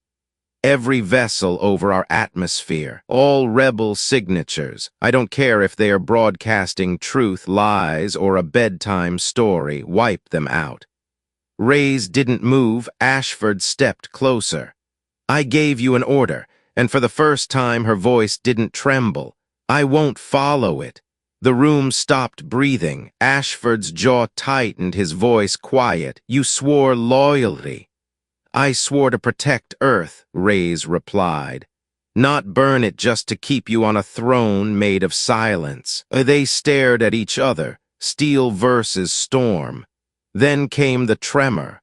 Every vessel over our atmosphere. All rebel signatures. I don't care if they are broadcasting truth, lies, or a bedtime story. Wipe them out. Rays didn't move. Ashford stepped closer. I gave you an order, and for the first time her voice didn't tremble. I won't follow it. The room stopped breathing. Ashford's jaw tightened, his voice quiet. You swore loyalty. I swore to protect Earth, Rays replied. Not burn it just to keep you on a throne made of silence. They stared at each other, steel versus storm. Then came the tremor.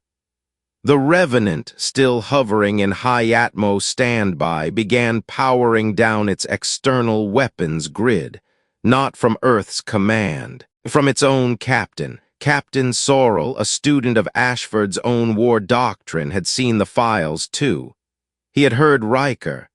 The Revenant, still hovering in high-atmo standby, began powering down its external weapons grid, not from Earth's command, from its own captain. Captain Sorrel, a student of Ashford's own war doctrine, had seen the files too. He had heard Riker.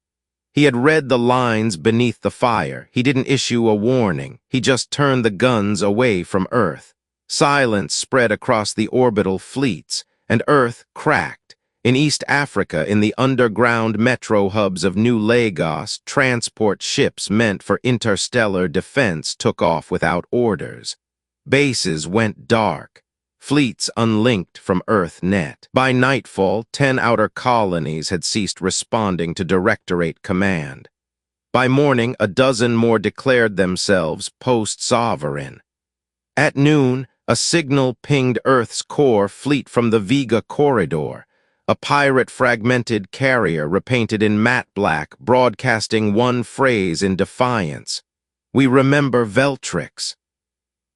He had read the lines beneath the fire. He didn't issue a warning. He just turned the guns away from Earth. Silence spread across the orbital fleets, and Earth cracked. In East Africa, in the underground metro hubs of New Lagos, transport ships meant for interstellar defense took off without orders. Bases went dark. Fleets unlinked from Earth-net. By nightfall, 10 outer colonies had ceased responding to Directorate command. By morning, a dozen more declared themselves post-sovereign. At noon, a signal pinged Earth's core fleet from the Vega corridor, a pirate-fragmented carrier repainted in matte black, broadcasting one phrase in defiance. We remember Veltrix.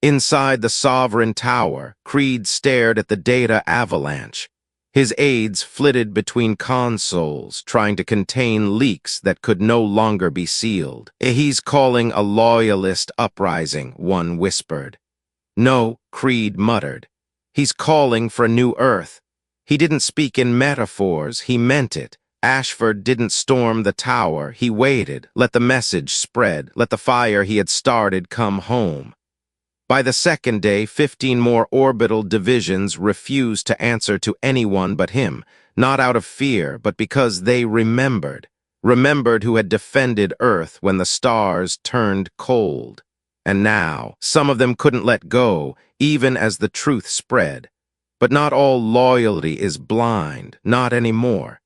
Inside the Sovereign Tower, Creed stared at the data avalanche. His aides flitted between consoles, trying to contain leaks that could no longer be sealed. He's calling a loyalist uprising, one whispered. No, Creed muttered. He's calling for a new Earth. He didn't speak in metaphors, he meant it. Ashford didn't storm the tower, he waited, let the message spread, let the fire he had started come home. By the second day, 15 more orbital divisions refused to answer to anyone but him, not out of fear, but because they remembered who had defended Earth when the stars turned cold. And now, some of them couldn't let go, even as the truth spread. But not all loyalty is blind, not anymore.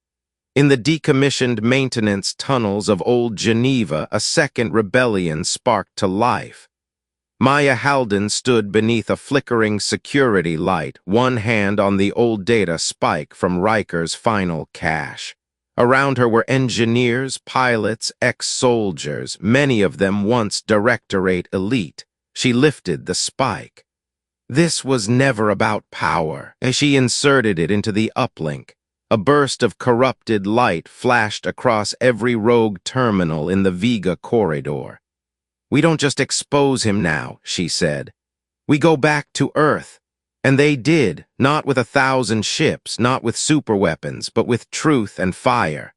In the decommissioned maintenance tunnels of old Geneva, a second rebellion sparked to life. Maya Halden stood beneath a flickering security light, one hand on the old data spike from Riker's final cache. Around her were engineers, pilots, ex-soldiers, many of them once Directorate elite. She lifted the spike. This was never about power, as she inserted it into the uplink. A burst of corrupted light flashed across every rogue terminal in the Vega corridor. We don't just expose him now, she said. We go back to Earth. And they did, not with 1,000 ships, not with superweapons, but with truth and fire.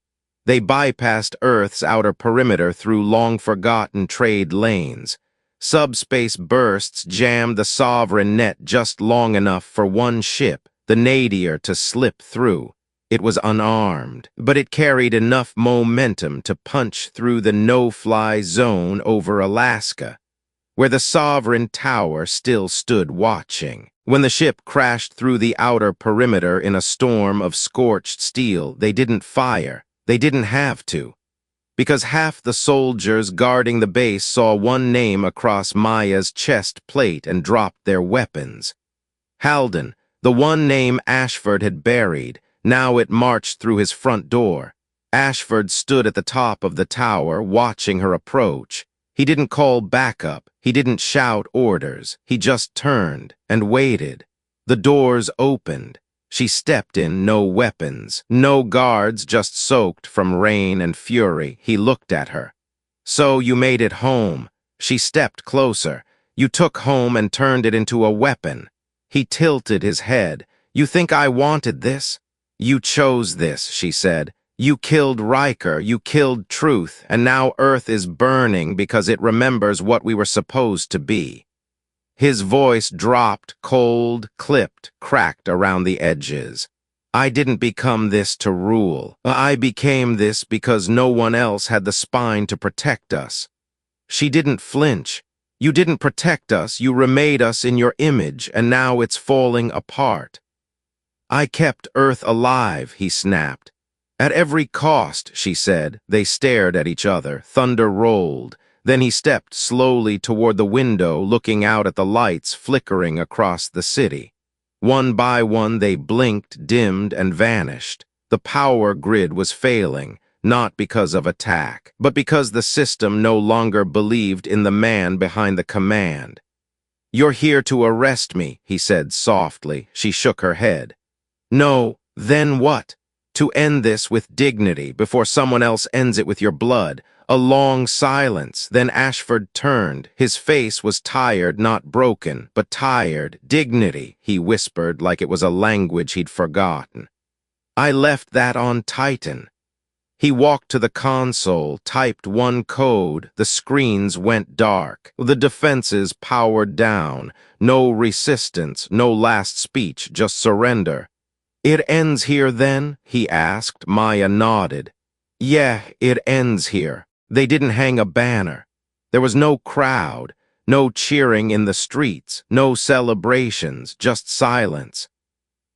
They bypassed Earth's outer perimeter through long-forgotten trade lanes. Subspace bursts jammed the Sovereign net just long enough for one ship, the Nadir, to slip through. It was unarmed, but it carried enough momentum to punch through the no-fly zone over Alaska, where the Sovereign Tower still stood watching. When the ship crashed through the outer perimeter in a storm of scorched steel, they didn't fire. They didn't have to. Because half the soldiers guarding the base saw one name across Maya's chest plate and dropped their weapons. Halden, the one name Ashford had buried. Now it marched through his front door. Ashford stood at the top of the tower, watching her approach. He didn't call backup. He didn't shout orders. He just turned and waited. The doors opened. She stepped in, no weapons, no guards, just soaked from rain and fury. He looked at her. So you made it home. She stepped closer. You took home and turned it into a weapon. He tilted his head. You think I wanted this? You chose this, she said. You killed Riker, you killed truth, and now Earth is burning because it remembers what we were supposed to be. His voice dropped, cold, clipped, cracked around the edges. I didn't become this to rule. I became this because no one else had the spine to protect us. She didn't flinch. You didn't protect us, you remade us in your image, and now it's falling apart. I kept Earth alive, he snapped. At every cost, she said. They stared at each other. Thunder rolled. Then he stepped slowly toward the window, looking out at the lights flickering across the city. One by one they blinked, dimmed, and vanished. The power grid was failing, not because of attack, but because the system no longer believed in the man behind the command. "You're here to arrest me," he said softly. She shook her head. "No, then what? To end this with dignity before someone else ends it with your blood." A long silence. Then Ashford turned. His face was tired, not broken, but tired. "Dignity," he whispered like it was a language he'd forgotten. "I left that on Titan." He walked to the console, typed one code. The screens went dark. The defenses powered down. No resistance, no last speech, just surrender. "It ends here then?" he asked. Maya nodded. "Yeah, it ends here." They didn't hang a banner. There was no crowd, no cheering in the streets, no celebrations, just silence.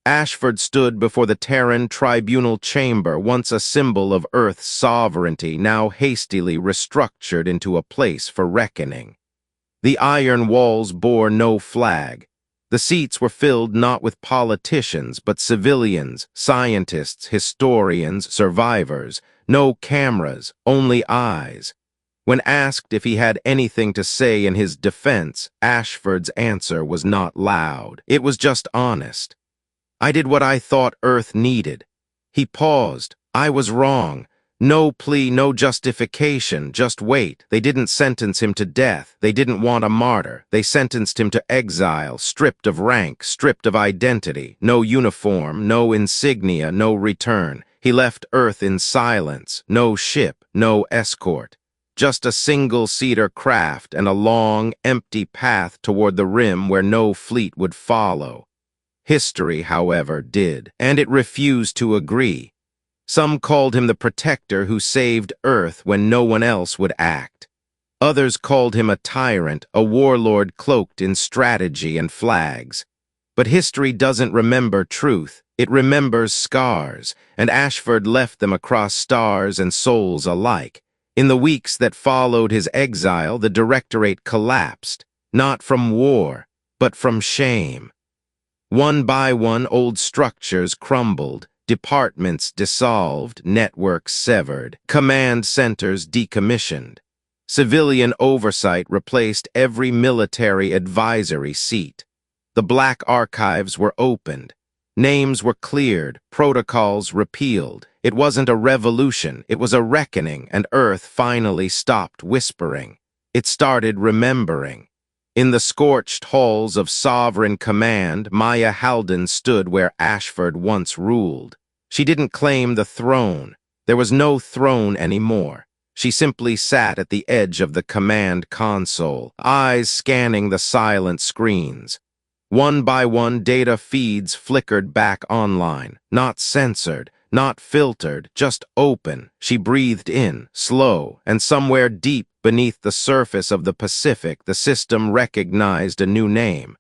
Ashford stood before the Terran tribunal chamber, once a symbol of Earth's sovereignty, now hastily restructured into a place for reckoning. The iron walls bore no flag. The seats were filled not with politicians, but civilians, scientists, historians, survivors. No cameras, only eyes. When asked if he had anything to say in his defense, Ashford's answer was not loud. It was just honest. "I did what I thought Earth needed." He paused. "I was wrong. No plea, no justification, just wait. They didn't sentence him to death. They didn't want a martyr. They sentenced him to exile, stripped of rank, stripped of identity. No uniform, no insignia, no return. He left Earth in silence. No ship, no escort. Just a single cedar craft and a long, empty path toward the rim where no fleet would follow. History, however, did, and it refused to agree. Some called him the protector who saved Earth when no one else would act. Others called him a tyrant, a warlord cloaked in strategy and flags. But history doesn't remember truth. It remembers scars, and Ashford left them across stars and souls alike. In the weeks that followed his exile, the Directorate collapsed, not from war, but from shame. One by one, old structures crumbled, departments dissolved, networks severed, command centers decommissioned. Civilian oversight replaced every military advisory seat. The black archives were opened. Names were cleared, protocols repealed. It wasn't a revolution, it was a reckoning, and Earth finally stopped whispering. It started remembering. In the scorched halls of sovereign command, Maya Halden stood where Ashford once ruled. She didn't claim the throne. There was no throne anymore. She simply sat at the edge of the command console, eyes scanning the silent screens. One by one, data feeds flickered back online, not censored, not filtered, just open. She breathed in, slow, and somewhere deep beneath the surface of the Pacific, the system recognized a new name.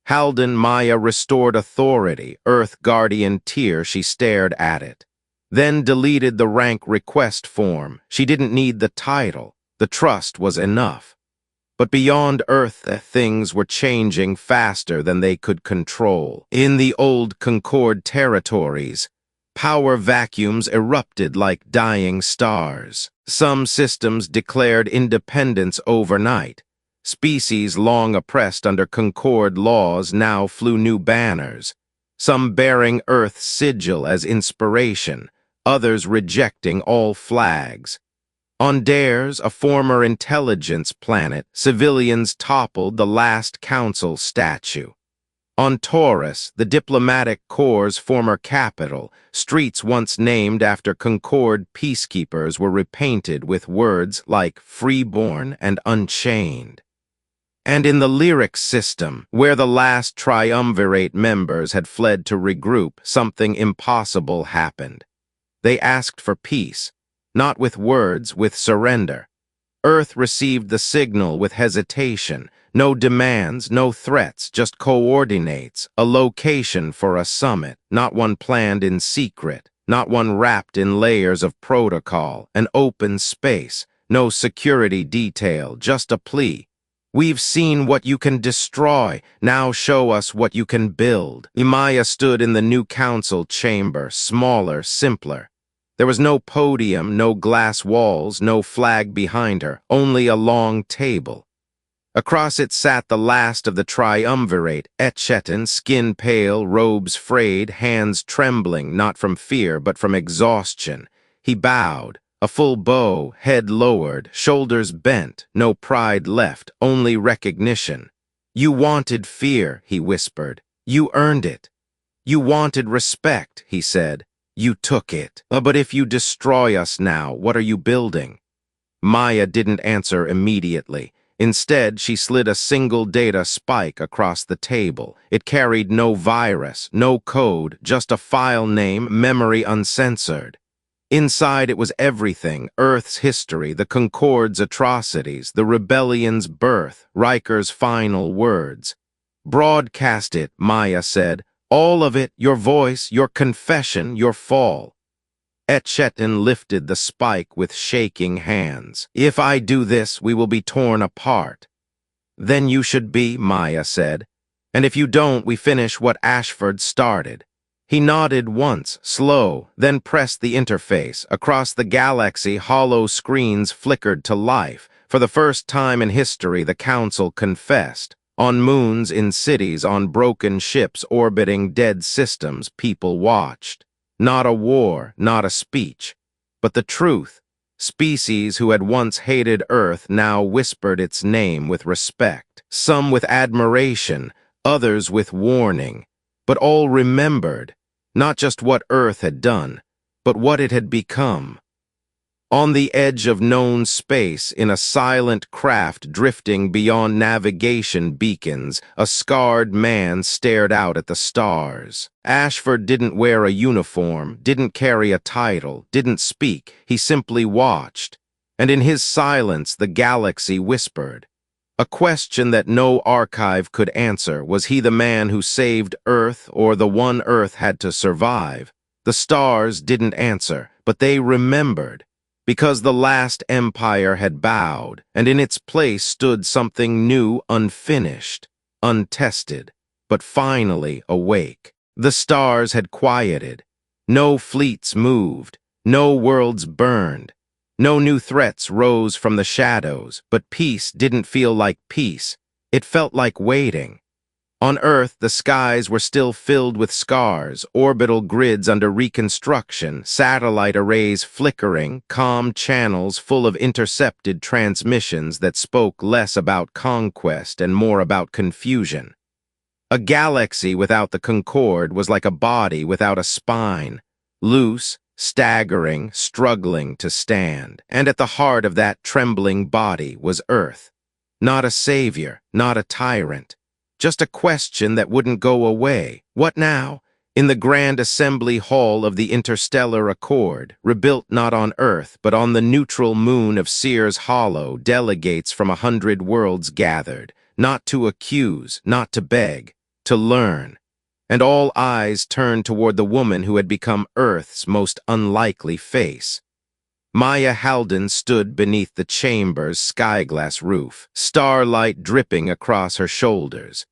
Halden Maya restored authority, Earth Guardian Tier. She stared at it. Then deleted the rank request form. She didn't need the title. The trust was enough. But beyond Earth, things were changing faster than they could control. In the old Concord territories, power vacuums erupted like dying stars. Some systems declared independence overnight. Species long oppressed under Concord laws now flew new banners, some bearing Earth's sigil as inspiration, others rejecting all flags. On Dares, a former intelligence planet, civilians toppled the last council statue. On Taurus, the diplomatic corps' former capital, streets once named after Concord peacekeepers were repainted with words like freeborn and unchained. And in the Lyric system, where the last triumvirate members had fled to regroup, something impossible happened. They asked for peace. Not with words, with surrender. Earth received the signal with hesitation. No demands, no threats, just coordinates, a location for a summit, not one planned in secret, not one wrapped in layers of protocol, an open space, no security detail, just a plea. We've seen what you can destroy, now show us what you can build. Maya stood in the new council chamber, smaller, simpler. There was no podium, no glass walls, no flag behind her, only a long table. Across it sat the last of the triumvirate, Etchetin, skin pale, robes frayed, hands trembling, not from fear but from exhaustion. He bowed, a full bow, head lowered, shoulders bent, no pride left, only recognition. You wanted fear, he whispered. You earned it. You wanted respect, he said. You took it. But if you destroy us now, what are you building? Maya didn't answer immediately. Instead, she slid a single data spike across the table. It carried no virus, no code, just a file name, memory uncensored. Inside it was everything, Earth's history, the Concorde's atrocities, the rebellion's birth, Riker's final words. Broadcast it, Maya said. All of it, your voice, your confession, your fall. Etchetin lifted the spike with shaking hands. If I do this, we will be torn apart. Then you should be, Maya said. And if you don't, we finish what Ashford started. He nodded once, slow, then pressed the interface. Across the galaxy, hollow screens flickered to life. For the first time in history, the Council confessed. On moons, in cities, on broken ships orbiting dead systems, people watched. Not a war, not a speech, but the truth. Species who had once hated Earth now whispered its name with respect, some with admiration, others with warning, but all remembered, not just what Earth had done, but what it had become. On the edge of known space, in a silent craft drifting beyond navigation beacons, a scarred man stared out at the stars. Ashford didn't wear a uniform, didn't carry a title, didn't speak. He simply watched. And in his silence, the galaxy whispered. A question that no archive could answer. Was he the man who saved Earth, or the one Earth had to survive? The stars didn't answer, but they remembered. Because the last empire had bowed, and in its place stood something new, unfinished, untested, but finally awake. The stars had quieted. No fleets moved, no worlds burned, no new threats rose from the shadows, but peace didn't feel like peace. It felt like waiting. On Earth, the skies were still filled with scars, orbital grids under reconstruction, satellite arrays flickering, calm channels full of intercepted transmissions that spoke less about conquest and more about confusion. A galaxy without the Concorde was like a body without a spine, loose, staggering, struggling to stand. And at the heart of that trembling body was Earth. Not a savior, not a tyrant. Just a question that wouldn't go away. What now? In the grand assembly hall of the Interstellar Accord, rebuilt not on Earth, but on the neutral moon of Sears Hollow, delegates from 100 worlds gathered, not to accuse, not to beg, to learn. And all eyes turned toward the woman who had become Earth's most unlikely face. Maya Halden stood beneath the chamber's skyglass roof, starlight dripping across her shoulders.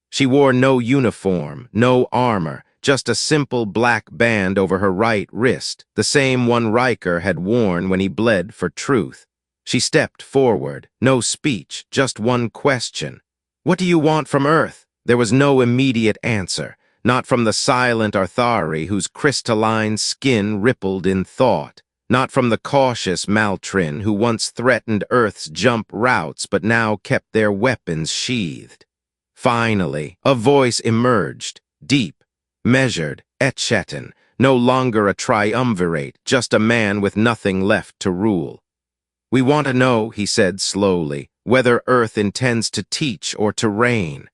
She wore no uniform, no armor, just a simple black band over her right wrist, the same one Riker had worn when he bled for truth. She stepped forward, no speech, just one question. What do you want from Earth? There was no immediate answer, not from the silent Arthari whose crystalline skin rippled in thought. Not from the cautious Maltrin who once threatened Earth's jump routes but now kept their weapons sheathed. Finally, a voice emerged, deep, measured, Etchetin, no longer a triumvirate, just a man with nothing left to rule. We want to know, he said slowly, whether Earth intends to teach or to reign.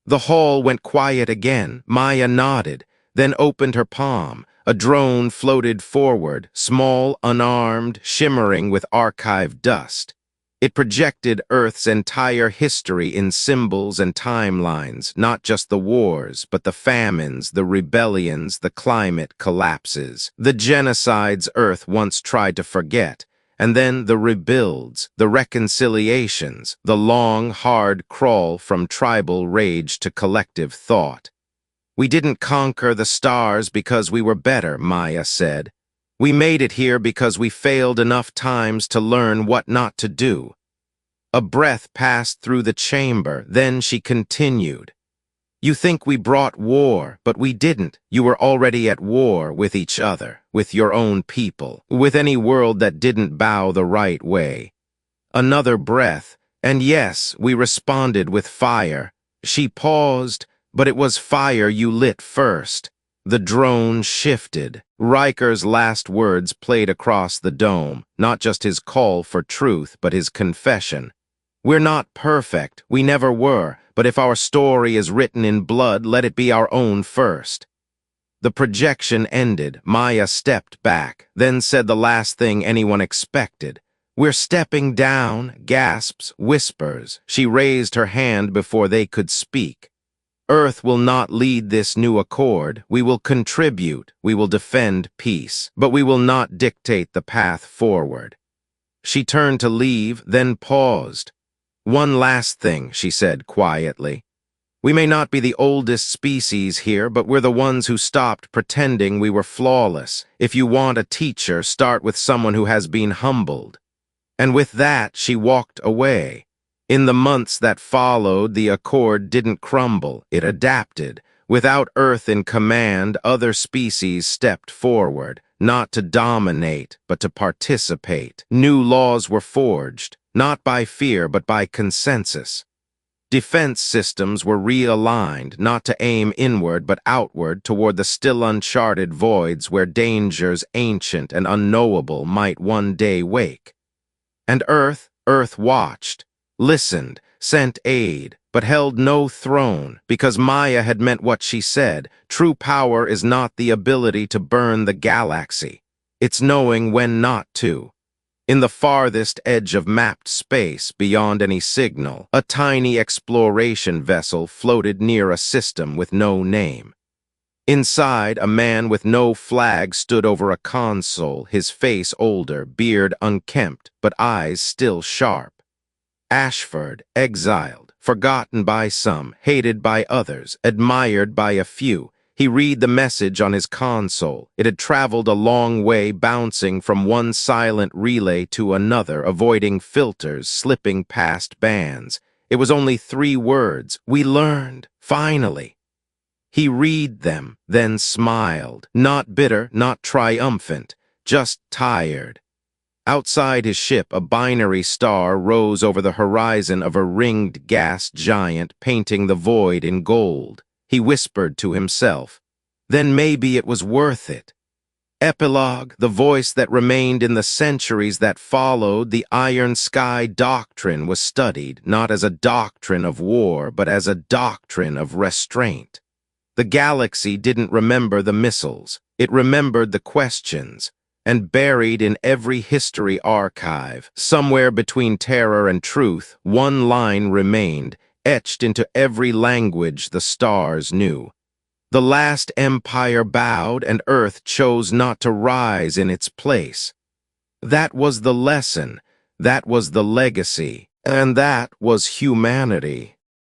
The hall went quiet again. Maya nodded, then opened her palm. A drone floated forward, small, unarmed, shimmering with archive dust. It projected Earth's entire history in symbols and timelines, not just the wars, but the famines, the rebellions, the climate collapses, the genocides Earth once tried to forget, and then the rebuilds, the reconciliations, the long, hard crawl from tribal rage to collective thought. "We didn't conquer the stars because we were better," Maya said. "We made it here because we failed enough times to learn what not to do." A breath passed through the chamber, then she continued. "You think we brought war, but we didn't. You were already at war with each other, with your own people, with any world that didn't bow the right way." Another breath, and yes, we responded with fire. She paused, but it was fire you lit first. The drone shifted. Riker's last words played across the dome, not just his call for truth, but his confession. "We're not perfect, we never were, but if our story is written in blood, let it be our own first." The projection ended. Maya stepped back, then said the last thing anyone expected. "We're stepping down," gasps, whispers. She raised her hand before they could speak. "Earth will not lead this new accord. We will contribute. We will defend peace. But we will not dictate the path forward." She turned to leave, then paused. "One last thing," she said quietly. "We may not be the oldest species here, but we're the ones who stopped pretending we were flawless. If you want a teacher, start with someone who has been humbled." And with that, she walked away. In the months that followed, the accord didn't crumble, it adapted. Without Earth in command, other species stepped forward, not to dominate, but to participate. New laws were forged, not by fear, but by consensus. Defense systems were realigned, not to aim inward, but outward toward the still uncharted voids where dangers ancient and unknowable might one day wake. And Earth watched, listened, sent aid, but held no throne, because Maya had meant what she said. True power is not the ability to burn the galaxy. It's knowing when not to. In the farthest edge of mapped space, beyond any signal, a tiny exploration vessel floated near a system with no name. Inside, a man with no flag stood over a console, his face older, beard unkempt, but eyes still sharp. Ashford, exiled, forgotten by some, hated by others, admired by a few. He read the message on his console. It had traveled a long way, bouncing from one silent relay to another, avoiding filters, slipping past bands. It was only 3 words. "We learned, finally." He read them, then smiled. Not bitter, not triumphant, just tired. Outside his ship, a binary star rose over the horizon of a ringed gas giant, painting the void in gold. He whispered to himself, "Then maybe it was worth it." Epilogue, the voice that remained in the centuries that followed. The Iron Sky Doctrine was studied, not as a doctrine of war, but as a doctrine of restraint. The galaxy didn't remember the missiles, it remembered the questions. And buried in every history archive, somewhere between terror and truth, one line remained, etched into every language the stars knew. The last empire bowed, and Earth chose not to rise in its place. That was the lesson, that was the legacy, and that was humanity.